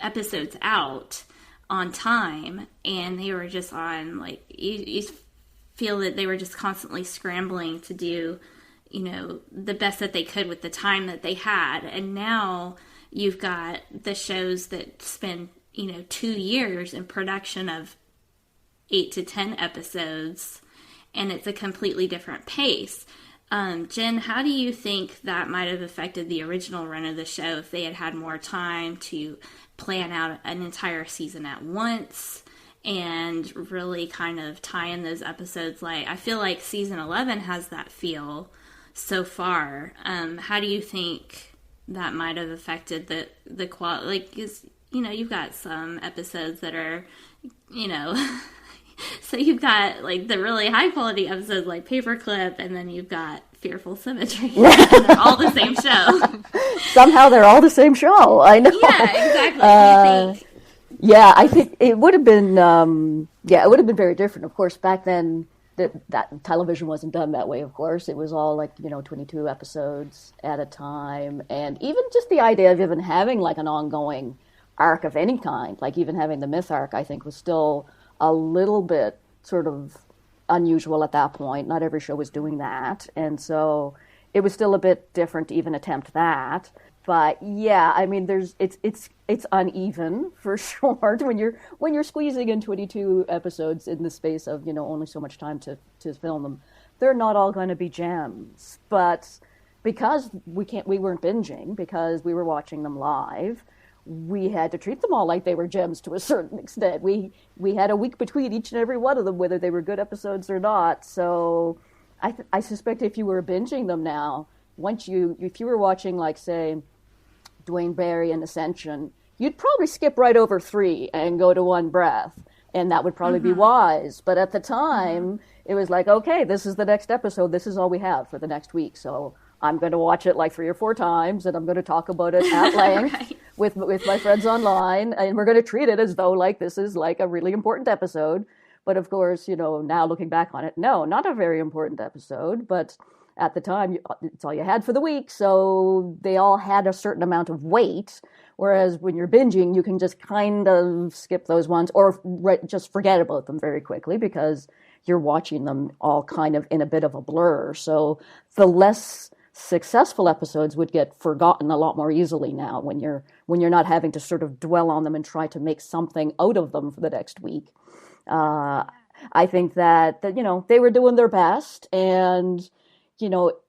episodes out on time, and they were just on you feel that they were just constantly scrambling to do, the best that they could with the time that they had. And now you've got the shows that spend, 2 years in production of 8 to 10 episodes, and it's a completely different pace. Jen, how do you think that might have affected the original run of the show if they had had more time to plan out an entire season at once and really kind of tie in those episodes? Like, I feel like season 11 has that feel so far. How do you think that might have affected the quality? Like, 'cause, you know, you've got some episodes that are, you know, so you've got like the really high quality episodes like Paperclip, and then you've got Fearful Symmetry. They're all the same show. Somehow they're all the same show. I know. Yeah, exactly. Yeah, I think it would have been. It would have been very different. Of course, back then that television wasn't done that way. Of course, it was all like 22 episodes at a time, and even just the idea of even having like an ongoing arc of any kind, like even having the myth arc, I think was still a little bit sort of unusual at that point. Not every show was doing that, and so it was still a bit different to even attempt that. But yeah, I mean, it's uneven for sure when you're squeezing in 22 episodes in the space of only so much time to film them. They're not all going to be gems, but because we weren't binging, because we were watching them live, we had to treat them all like they were gems to a certain extent. We had a week between each and every one of them, whether they were good episodes or not. So I suspect if you were binging them now, if you were watching, like, say, Dwayne Barry and Ascension, you'd probably skip right over 3 and go to One Breath, and that would probably be wise. But at the time, it was like, okay, this is the next episode. This is all we have for the next week. So I'm going to watch it like 3 or 4 times, and I'm going to talk about it at length Right. with my friends online, and we're going to treat it as though like this is like a really important episode. But of course, now looking back on it, no, not a very important episode, but at the time, it's all you had for the week, so they all had a certain amount of weight, whereas when you're binging, you can just kind of skip those ones or just forget about them very quickly because you're watching them all kind of in a bit of a blur. So the less successful episodes would get forgotten a lot more easily now when you're not having to sort of dwell on them and try to make something out of them for the next week. I think that they were doing their best, and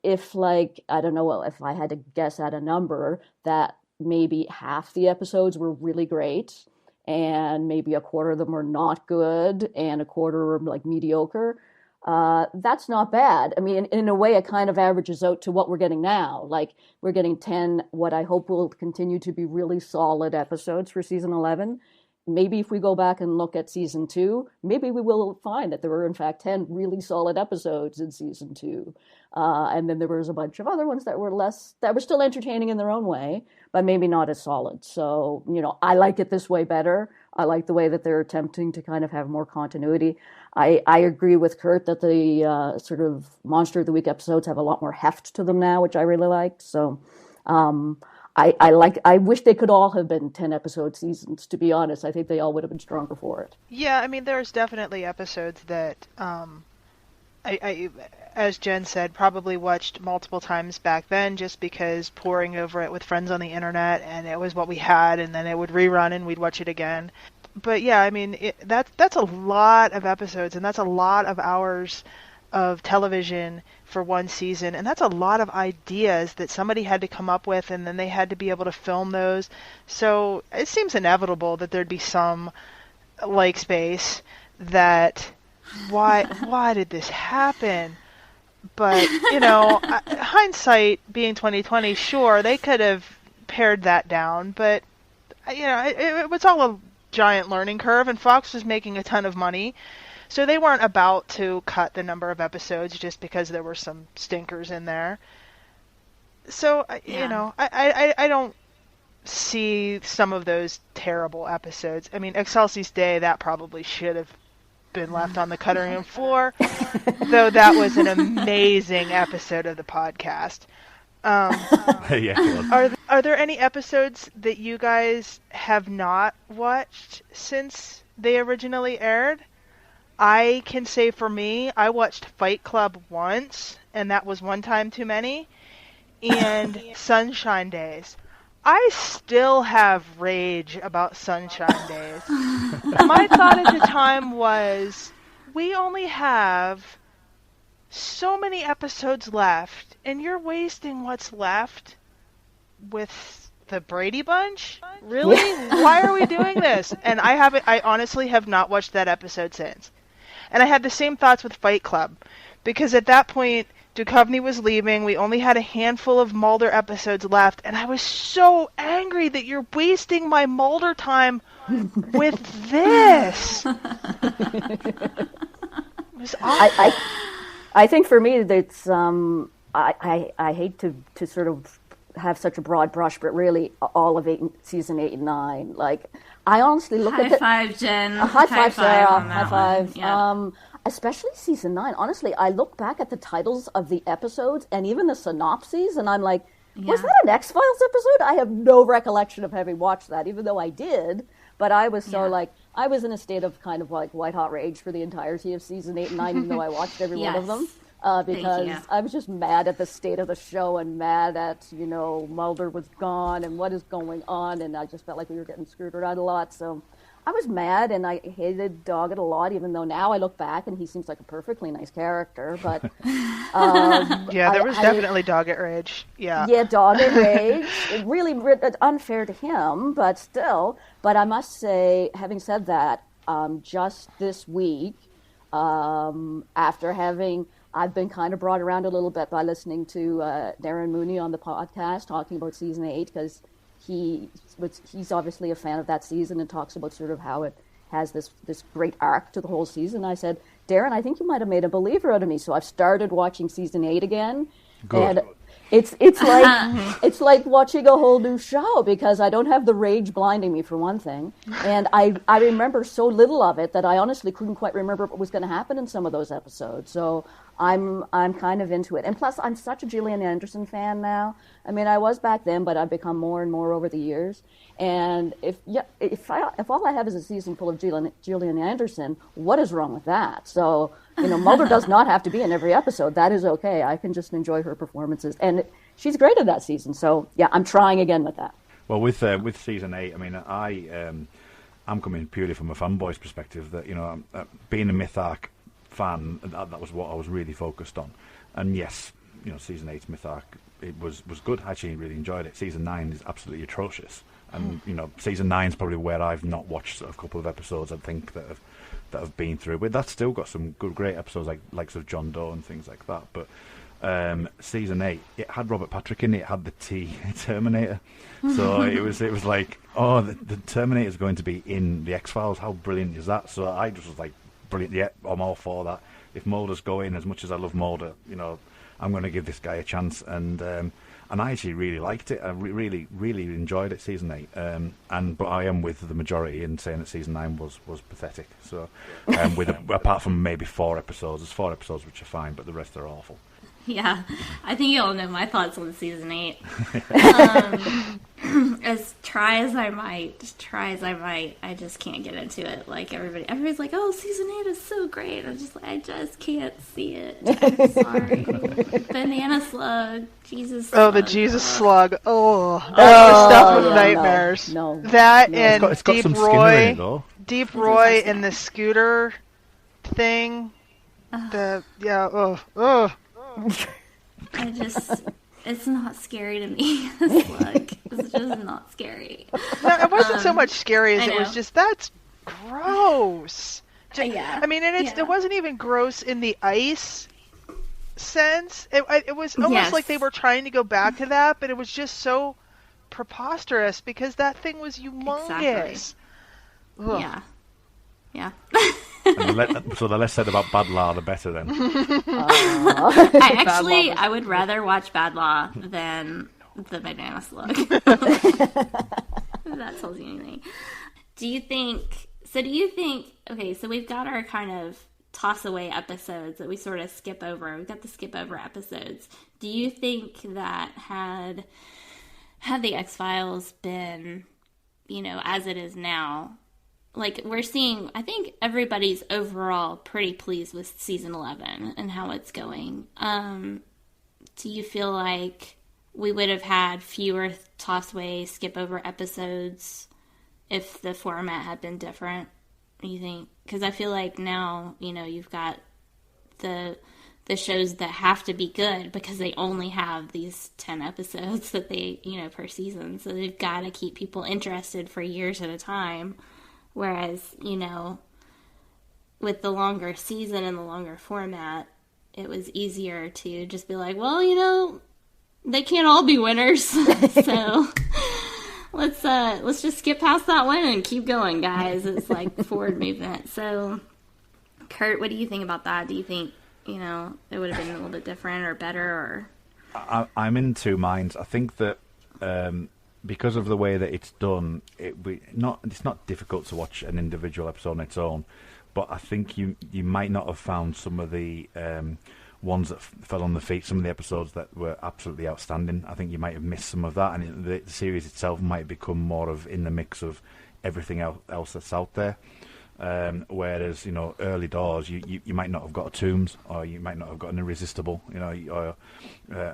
if, like, I don't know, if I had to guess at a number, that maybe half the episodes were really great and maybe a quarter of them were not good and a quarter were like mediocre. That's not bad. I mean, in a way, it kind of averages out to what we're getting now. Like, we're getting 10, what I hope will continue to be really solid episodes for season 11. Maybe if we go back and look at season 2, maybe we will find that there were, in fact, 10 really solid episodes in season 2. And then there was a bunch of other ones that were still entertaining in their own way, but maybe not as solid. So, I like it this way better. I like the way that they're attempting to kind of have more continuity. I agree with Kurt that the sort of Monster of the Week episodes have a lot more heft to them now, which I really like. So, I wish they could all have been 10-episode seasons, to be honest. I think they all would have been stronger for it. Yeah, I mean, there's definitely episodes that I, as Jen said, probably watched multiple times back then just because poring over it with friends on the internet, and it was what we had, and then it would rerun and we'd watch it again. But yeah, I mean, that's a lot of episodes, and that's a lot of hours of television for one season, and that's a lot of ideas that somebody had to come up with, and then they had to be able to film those. So it seems inevitable that there'd be some like space that why did this happen? But hindsight being 2020, sure, they could have pared that down, but it was all a giant learning curve, and Fox was making a ton of money. So they weren't about to cut the number of episodes just because there were some stinkers in there. So, I don't see some of those terrible episodes. I mean, Excelsis Day, that probably should have been left on the cutting room floor, though that was an amazing episode of the podcast. Yeah. Are there any episodes that you guys have not watched since they originally aired? I can say for me, I watched Fight Club once, and that was one time too many, and Sunshine Days. I still have rage about Sunshine Days. My thought at the time was, we only have so many episodes left, and you're wasting what's left with the Brady Bunch? Really? Why are we doing this? And I honestly have not watched that episode since. And I had the same thoughts with Fight Club, because at that point, Duchovny was leaving, we only had a handful of Mulder episodes left, and I was so angry that you're wasting my Mulder time with this. It was awful. I think for me, it's I hate to sort of have such a broad brush, but really all of season 8 and 9. Like, I honestly look at High five, Jen. High five, Sarah. On that High five. one. Yeah. Especially season 9. Honestly, I look back at the titles of the episodes and even the synopses, and I'm like, was that an X-Files episode? I have no recollection of having watched that, even though I did. But I was I was in a state of kind of like white-hot rage for the entirety of season 8 and 9, even though I watched every one of them. Because I was just mad at the state of the show and mad at, Mulder was gone and what is going on. And I just felt like we were getting screwed around a lot. So I was mad, and I hated Doggett a lot, even though now I look back and he seems like a perfectly nice character. But there was definitely Doggett rage. Yeah, Doggett rage. It really unfair to him, but still. But I must say, having said that, just this week, I've been kind of brought around a little bit by listening to Darren Mooney on the podcast talking about season 8, because he's obviously a fan of that season and talks about sort of how it has this great arc to the whole season. I said, Darren, I think you might have made a believer out of me. So I've started watching season 8 again. Good. And it's like it's like watching a whole new show, because I don't have the rage blinding me, for one thing, and I remember so little of it that I honestly couldn't quite remember what was going to happen in some of those episodes. So I'm kind of into it, and plus I'm such a Gillian Anderson fan now. I mean, I was back then, but I've become more and more over the years. And if all I have is a season full of Gillian Anderson, what is wrong with that? So Mulder does not have to be in every episode. That is okay. I can just enjoy her performances, and she's great in that season. So yeah, I'm trying again with that. Well, with season 8, I mean, I'm coming purely from a fanboy's perspective. That being a Myth-Arc fan, that was what I was really focused on. And yes, season 8's Myth-Arc, it was good. I actually really enjoyed it. Season 9 is absolutely atrocious, and season 9 is probably where I've not watched a couple of episodes, I think, that have been through. But that's still got some great episodes, like likes of John Doe and things like that. But season 8, it had Robert Patrick in it. It had the Terminator, so it was like, oh, the Terminator's going to be in the X-Files. How brilliant is that? So I just was like, brilliant. Yeah, I'm all for that. If Mulder's going, as much as I love Mulder, I'm going to give this guy a chance. And I actually really liked it. I really, really enjoyed it, season 8. But I am with the majority in saying that season 9 was pathetic. So, apart from maybe 4 episodes, there's 4 episodes which are fine, but the rest are awful. Yeah, I think you all know my thoughts on season 8. As try as I might, I just can't get into it. Like everybody's like, "Oh, season 8 is so great." I just can't see it. I'm sorry. Banana Slug, Jesus. Oh, Slug. the Jesus Slug. Oh, that's the stuff of nightmares. No. That and it's got Deep some Skinner Roy, in it, though. Deep Roy and the scooter thing. It's not scary to me. Slug. It's just not scary. No, it wasn't so much scary as I it was know. just, that's gross. Yeah. I mean, and it wasn't even gross in the ice sense. It was almost like they were trying to go back to that, but it was just so preposterous because that thing was humongous. Exactly. Yeah. So the less said about Bad Law, the better then. I would rather watch Bad Law than the Banana Slug. If that tells you anything. Do you think, okay, so we've got our kind of toss away episodes that we sort of skip over. We've got the skip over episodes. Do you think that had the X-Files been, as it is now, like we're seeing, I think everybody's overall pretty pleased with season 11 and how it's going. Do you feel like we would have had fewer toss-away, skip-over episodes if the format had been different? You think? Because I feel like now, you've got the the shows that have to be good because they only have these 10 episodes that they, per season. So they've got to keep people interested for years at a time. Whereas, with the longer season and the longer format, it was easier to just be like, well, they can't all be winners. So let's just skip past that one and keep going, guys. It's like forward movement. So, Kurt, what do you think about that? Do you think, it would have been a little bit different or better? Or I'm in two minds. I think that because of the way that it's done, it's not difficult to watch an individual episode on its own. But I think you might not have found some of the ones that fell on the feet, some of the episodes that were absolutely outstanding. I think you might have missed some of that, and the series itself might become more of in the mix of everything else that's out there. Whereas, early doors, you might not have got a Tombs, or you might not have got an Irresistible, or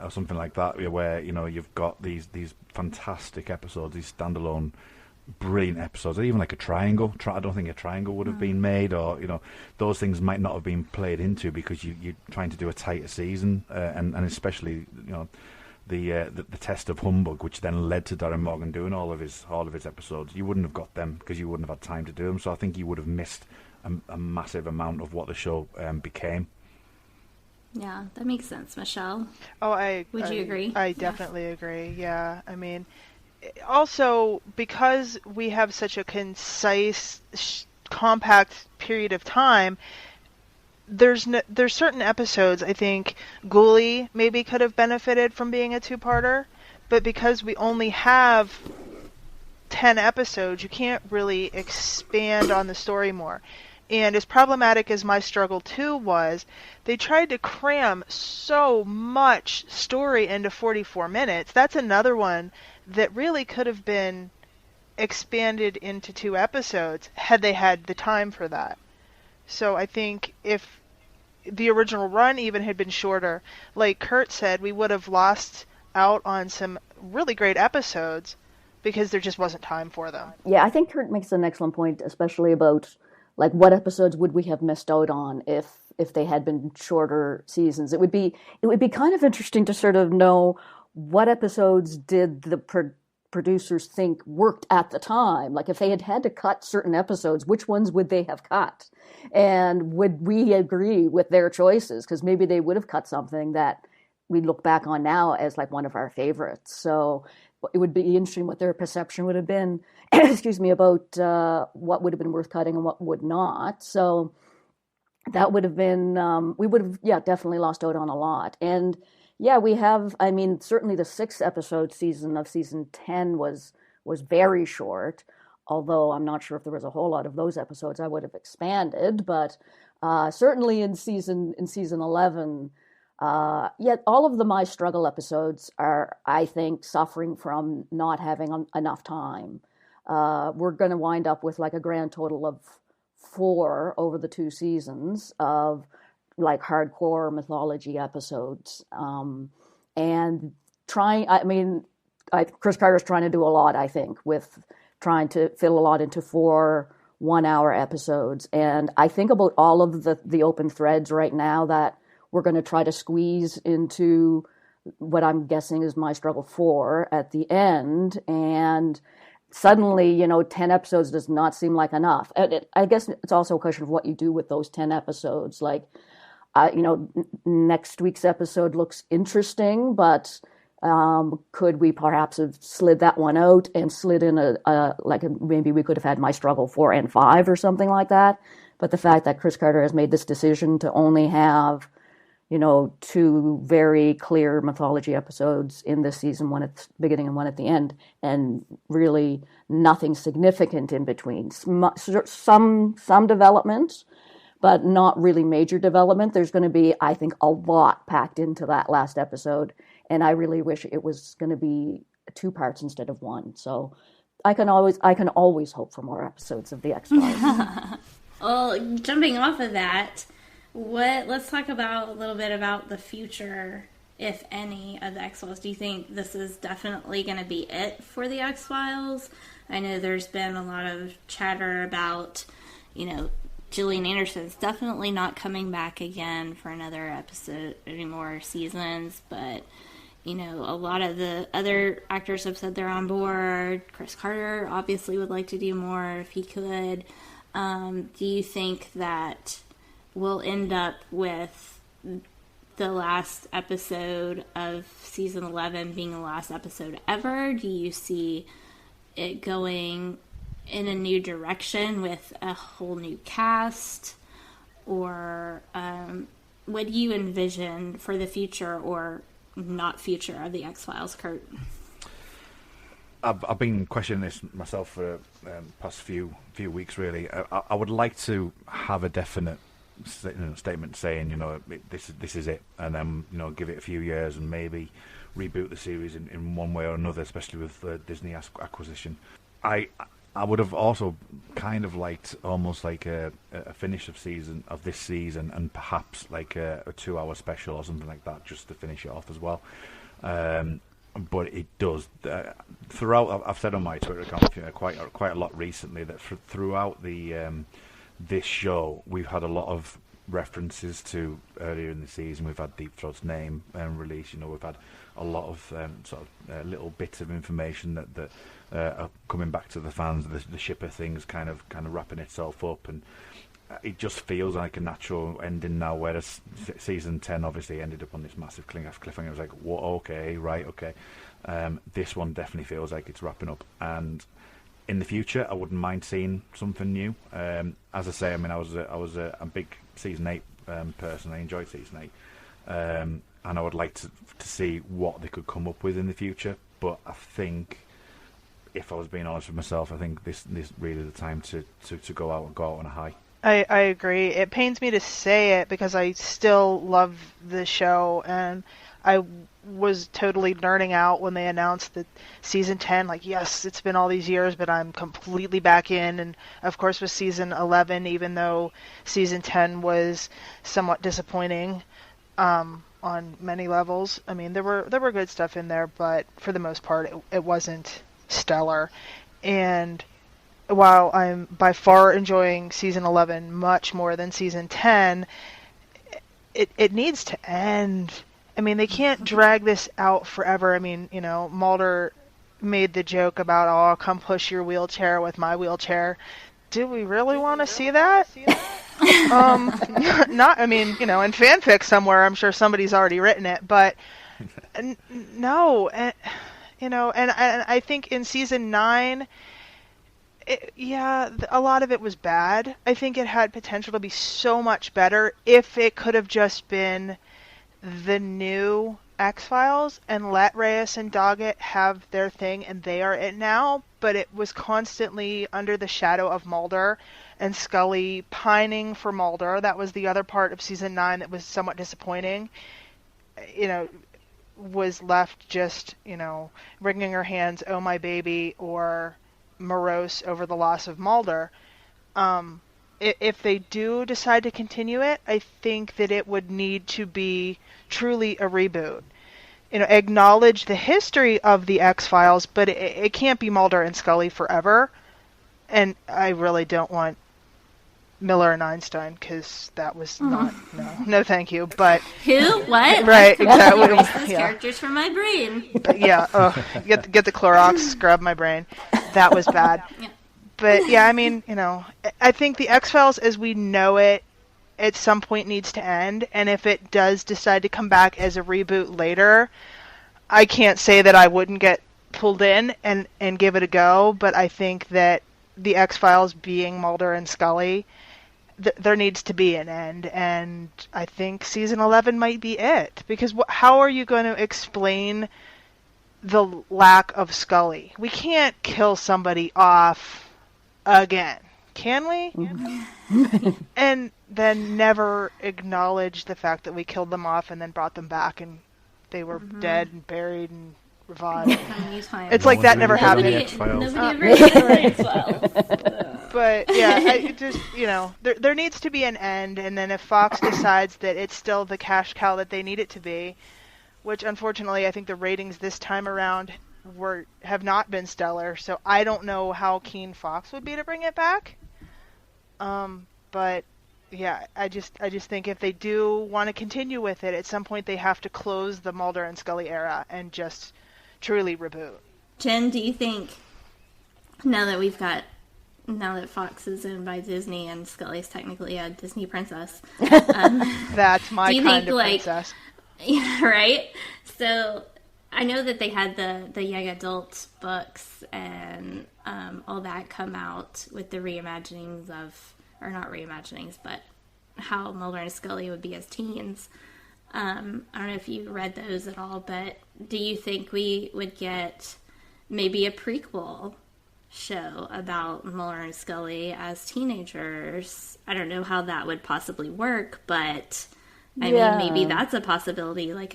something like that, where, you've got these fantastic episodes, these standalone brilliant episodes, or even like a Triangle. I don't think a Triangle would have been made, or those things might not have been played into because you're trying to do a tighter season, and especially the test of humbug, which then led to Darren Morgan doing all of his episodes. You wouldn't have got them because you wouldn't have had time to do them. So I think you would have missed a massive amount of what the show became. Yeah, that makes sense, Michelle. Would you agree? I definitely agree. Yeah, I mean, also, because we have such a concise, compact period of time, there's certain episodes, I think Ghoulie maybe could have benefited from being a two-parter, but because we only have 10 episodes, you can't really expand on the story more. And as problematic as My Struggle 2 was, they tried to cram so much story into 44 minutes. That's another one that really could have been expanded into 2 episodes had they had the time for that. So I think if the original run even had been shorter, like Kurt said, we would have lost out on some really great episodes because there just wasn't time for them. Yeah, I think Kurt makes an excellent point, especially about like what episodes would we have missed out on if they had been shorter seasons. It would be kind of interesting to sort of know what episodes did the producers think worked at the time. Like if they had to cut certain episodes, which ones would they have cut? And would we agree with their choices? Because maybe they would have cut something that we look back on now as like one of our favorites. So it would be interesting what their perception would have been, excuse me, about what would have been worth cutting and what would not. So that would have been, we would have, definitely lost out on a lot. And yeah, we have, I mean, certainly the 6-episode season of season 10 was very short, although I'm not sure if there was a whole lot of those episodes I would have expanded, but certainly in season 11, yet all of the My Struggle episodes are, I think, suffering from not having enough time. We're going to wind up with like a grand total of 4 over the 2 seasons of like hardcore mythology episodes, and Chris Carter's trying to do a lot, I think, with trying to fit a lot into 4 one-hour episodes. And I think about all of the open threads right now that we're going to try to squeeze into what I'm guessing is My Struggle 4 at the end, and suddenly, 10 episodes does not seem like enough. I guess it's also a question of what you do with those 10 episodes. Like, next week's episode looks interesting, but could we perhaps have slid that one out and slid in maybe we could have had My Struggle 4 and 5 or something like that. But the fact that Chris Carter has made this decision to only have, 2 very clear mythology episodes in this season, one at the beginning and one at the end, and really nothing significant in between. Some development, but not really major development. There's going to be, I think, a lot packed into that last episode, and I really wish it was going to be 2 parts instead of 1. So I can always hope for more episodes of the X-Files. Well, jumping off of that, let's talk about a little bit about the future, if any, of the X-Files. Do you think this is definitely going to be it for the X-Files? I know there's been a lot of chatter about, Gillian Anderson's definitely not coming back again for another episode, any more seasons, but, you know, a lot of the other actors have said they're on board. Chris Carter obviously would like to do more if he could. Do you think that we'll end up with the last episode of season 11 being the last episode ever? Do you see it going in a new direction with a whole new cast? Or what do you envision for the future or not future of the X-Files, Kurt? I've been questioning this myself for past few weeks, really. I would like to have a definite statement saying, you know, this is it, and then, you know, give it a few years and maybe reboot the series in one way or another, especially with the Disney acquisition. I would have also kind of liked almost like a finish of this season, and perhaps like a 2-hour special or something like that, just to finish it off as well. But it does throughout. I've said on my Twitter account quite a lot recently that throughout this show we've had a lot of references to earlier in the season. We've had Deep Throat's name release. You know, we've had a lot of little bits of information that are coming back to the fans. The shipper thing's kind of wrapping itself up, and it just feels like a natural ending now. Whereas season 10 obviously ended up on this massive cliffhanger. It was like, what? Okay, right, okay. This one definitely feels like it's wrapping up, and in the future, I wouldn't mind seeing something new. As I say, I mean, I was a big season 8 person. I enjoyed season 8, and I would like to see what they could come up with in the future. But I think, if I was being honest with myself, I think this really the time to go out on a high. I agree. It pains me to say it because I still love the show, and I was totally nerding out when they announced that season 10, like, yes, it's been all these years, but I'm completely back in. And of course with season 11, even though season 10 was somewhat disappointing on many levels. I mean, there were good stuff in there, but for the most part it wasn't stellar. And while I'm by far enjoying season 11 much more than season 10, it needs to end. I mean, they can't drag this out forever. I mean, you know, Mulder made the joke about, oh, come push your wheelchair with my wheelchair. Do we really want to see that? Not, I mean, you know, in fanfic somewhere, I'm sure somebody's already written it, but no. You know, and I think in season 9, a lot of it was bad. I think it had potential to be so much better if it could have just been the new X-Files and let Reyes and Doggett have their thing, and they are it now. But it was constantly under the shadow of Mulder and Scully pining for Mulder. That was the other part of season 9 that was somewhat disappointing. You know, was left just, you know, wringing her hands, oh my baby, or morose over the loss of Mulder. If they do decide to continue it, I think that it would need to be truly a reboot. You know, acknowledge the history of the X-Files, but it can't be Mulder and Scully forever. And I really don't want Miller and Einstein, because that was not, no thank you. But who? What? Right, exactly. Those characters from my brain. Yeah, get the Clorox, scrub my brain. That was bad. Yeah. But yeah, I mean, you know, I think the X-Files as we know it at some point needs to end, and if it does decide to come back as a reboot later, I can't say that I wouldn't get pulled in and give it a go, but I think that the X-Files being Mulder and Scully, there needs to be an end, and I think season 11 might be it, because how are you going to explain the lack of Scully? We can't kill somebody off again, can we? Mm-hmm. And then never acknowledge the fact that we killed them off and then brought them back and they were dead and buried and revived. It's like that never happened. Nobody ever did the X-Files. But yeah, I just, you know, there needs to be an end, and then if Fox decides that it's still the cash cow that they need it to be, which unfortunately I think the ratings this time around have not been stellar, so I don't know how keen Fox would be to bring it back. but yeah, I just think if they do want to continue with it, at some point they have to close the Mulder and Scully era and just truly reboot. Jen, do you think now that Fox is owned by Disney and Scully's technically a Disney princess, that's my kind of princess. Yeah, right? So I know that they had the young adult books and all that come out with the reimaginings of, or not reimaginings, but how Mulder and Scully would be as teens. I don't know if you read those at all, but do you think we would get maybe a prequel show about Mulder and Scully as teenagers? I don't know how that would possibly work, but I mean, maybe that's a possibility. Like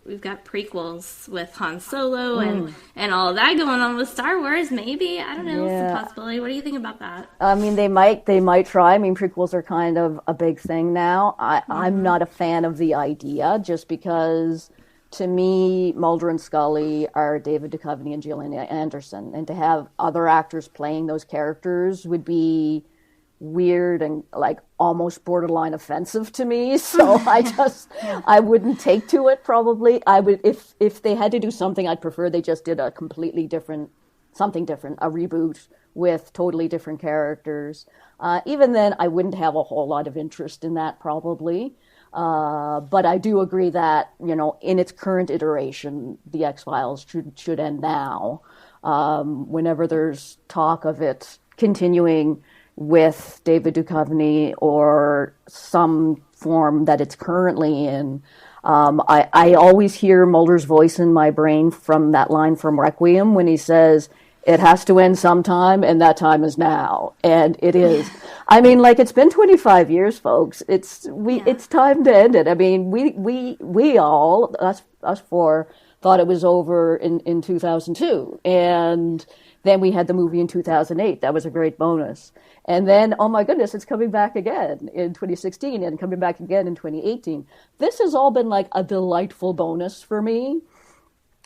we've got prequels with Han Solo and all of that going on with Star Wars. Maybe, I don't know. It's a possibility. What do you think about that? I mean, they might try. I mean, prequels are kind of a big thing now. I'm not a fan of the idea, just because to me, Mulder and Scully are David Duchovny and Gillian Anderson, and to have other actors playing those characters would be weird and like almost borderline offensive to me. So I wouldn't take to it. Probably I would, if they had to do something, I'd prefer they just did a completely different, something different, a reboot with totally different characters. Even then, I wouldn't have a whole lot of interest in that probably. But I do agree that, you know, in its current iteration, the X-Files should end now. Whenever there's talk of it continuing with David Duchovny or some form that it's currently in, I always hear Mulder's voice in my brain from that line from Requiem when he says, "It has to end sometime, and that time is now." And it is. I mean, like, it's been 25 years, folks. It's time to end it. I mean, we all, us four, thought it was over in 2002. And then we had the movie in 2008. That was a great bonus. And then, oh my goodness, it's coming back again in 2016 and coming back again in 2018. This has all been like a delightful bonus for me.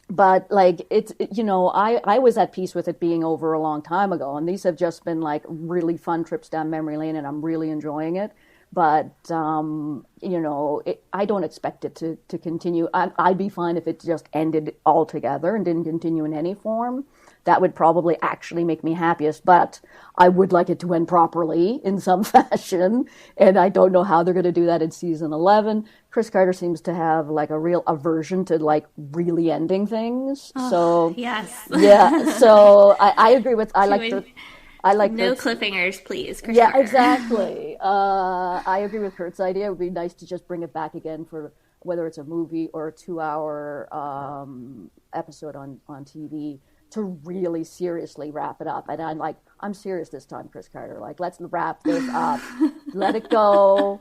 But like, you know, I was at peace with it being over a long time ago, and these have just been like really fun trips down memory lane, and I'm really enjoying it. But you know, I don't expect it to continue. I'd be fine if it just ended altogether and didn't continue in any form. That would probably actually make me happiest, but I would like it to end properly in some fashion, and I don't know how they're going to do that in season 11. Chris Carter seems to have like a real aversion to like really ending things. Oh, so yes, yeah. So I agree with. I like no cliffhangers, please. Chris yeah, Carter. Exactly. I agree with Kurt's idea. It would be nice to just bring it back again for whether it's a movie or a 2-hour episode on TV, to really seriously wrap it up. And I'm serious this time, Chris Carter. Like, let's wrap this up. Let it go.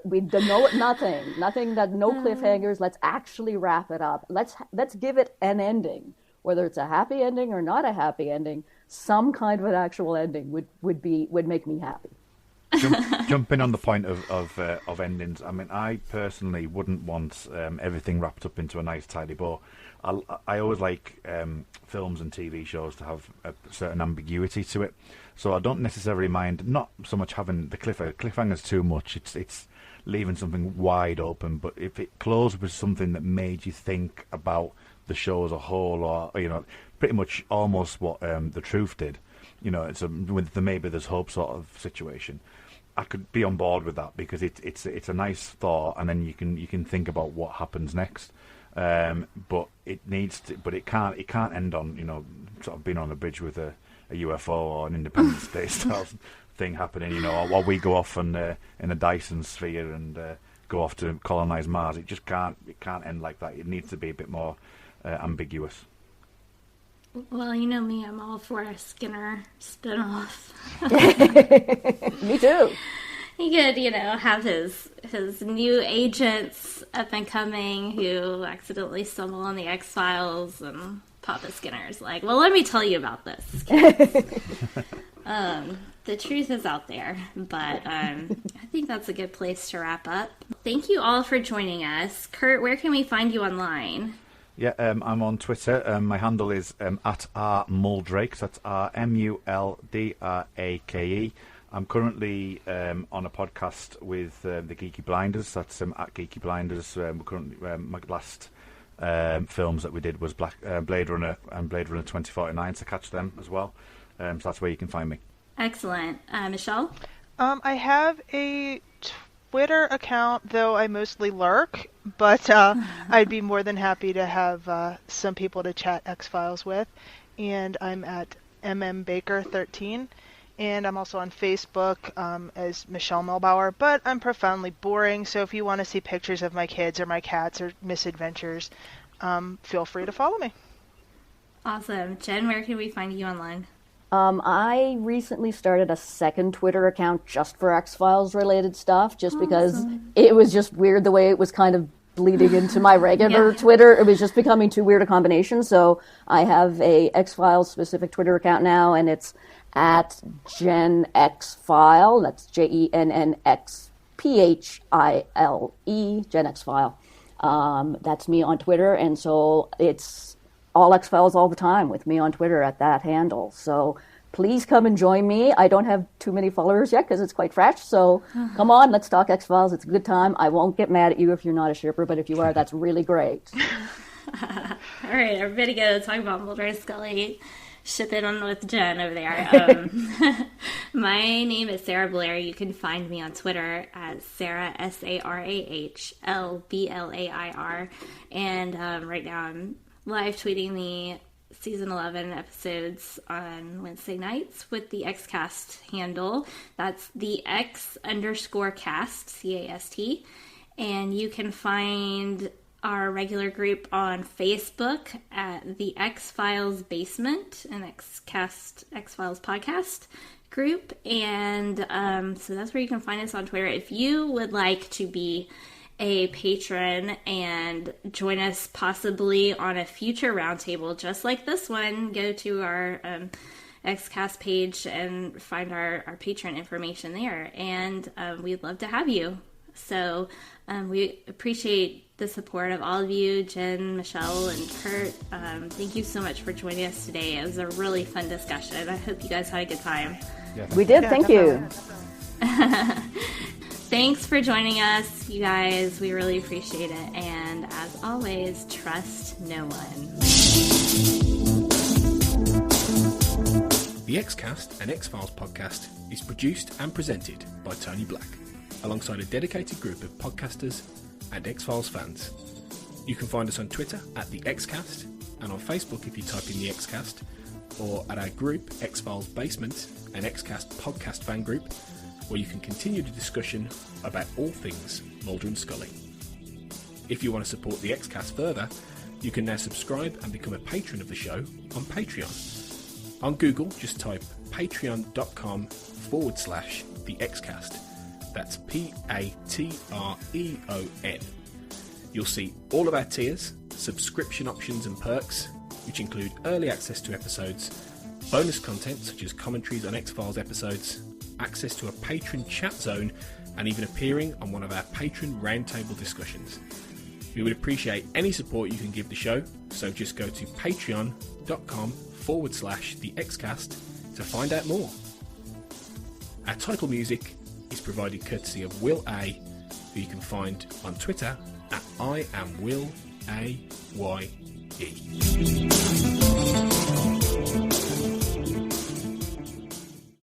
We don't know nothing that no cliffhangers. Let's actually wrap it up. Let's give it an ending, whether it's a happy ending or not a happy ending. Some kind of an actual ending would make me happy. Jumping on the point of endings, I mean, I personally wouldn't want everything wrapped up into a nice tidy bow. I always like films and TV shows to have a certain ambiguity to it, so I don't necessarily mind not so much having the cliffhanger's too much. It's leaving something wide open, but if it closed with something that made you think about the show as a whole, or you know, pretty much almost what The Truth did, you know, it's with the maybe there's hope sort of situation. I could be on board with that because it's a nice thought, and then you can think about what happens next. But it needs to, but it can't end on, you know, sort of being on a bridge with a UFO or an Independence Day style thing happening, you know, or we go off in a Dyson sphere and go off to colonize Mars. It just can't end like that. It needs to be a bit more ambiguous. Well, you know me, I'm all for a Skinner spinoff. Me too. He could, you know, have his new agents up and coming who accidentally stumble on the X-Files, and Papa Skinner's like, well, let me tell you about this. The truth is out there, but I think that's a good place to wrap up. Thank you all for joining us. Kurt, where can we find you online? Yeah, I'm on Twitter. My handle is @rmuldrake. That's RMULDRAKE. I'm currently on a podcast with the Geeky Blinders. That's at Geeky Blinders. We're currently my last films that we did was Blade Runner and Blade Runner 2049. So catch them as well. So that's where you can find me. Excellent. Michelle? I have a Twitter account, though I mostly lurk, but I'd be more than happy to have some people to chat X-Files with. And I'm at mmbaker13. And I'm also on Facebook as Michelle Melbauer, but I'm profoundly boring, so if you want to see pictures of my kids or my cats or misadventures, feel free to follow me. Awesome. Jen, where can we find you online? I recently started a second Twitter account just for X-Files related stuff, just because it was just weird the way it was kind of bleeding into my regular Twitter. It was just becoming too weird a combination, so I have a X-Files specific Twitter account now, and it's at Gen X File. That's JENNXPHILE, Gen X File. That's me on Twitter, and so it's all X-Files all the time with me on Twitter at that handle. So please come and join me. I don't have too many followers yet because it's quite fresh, so come on, let's talk X-Files. It's a good time. I won't get mad at you if you're not a shipper, but if you are, that's really great. All right, everybody go talk about Mulder and Scully. Ship it on with Jen over there. My name is Sarah Blair. You can find me on Twitter at Sarah, SARAHLBLAIR. And right now I'm live tweeting the season 11 episodes on Wednesday nights with the XCast handle. That's the X_cast, CAST. And you can find our regular group on Facebook at the X-Files Basement, an X-Cast X-Files podcast group. And so that's where you can find us on Twitter. If you would like to be a patron and join us possibly on a future roundtable just like this one, go to our XCast page and find our patron information there. And we'd love to have you. So we appreciate the support of all of you, Jen, Michelle, and Kurt. Thank you so much for joining us today. It was a really fun discussion. I hope you guys had a good time. Yeah, we did, thank you. Thanks for joining us, you guys. We really appreciate it. And as always, trust no one. The XCast, an X-Files podcast, is produced and presented by Tony Black, alongside a dedicated group of podcasters and X-Files fans. You can find us on Twitter at the XCast, and on Facebook if you type in the XCast, or at our group X-Files Basement, an XCast podcast fan group, where you can continue the discussion about all things Mulder and Scully. If you want to support the XCast further, you can now subscribe and become a patron of the show on Patreon. On Google, just type patreon.com/the XCast. That's Patreon. You'll see all of our tiers, subscription options and perks, which include early access to episodes, bonus content such as commentaries on X-Files episodes, access to a patron chat zone, and even appearing on one of our patron roundtable discussions. We would appreciate any support you can give the show, so just go to patreon.com/the XCast to find out more. Our title music is provided courtesy of Will A, who you can find on Twitter at I am Will AYE.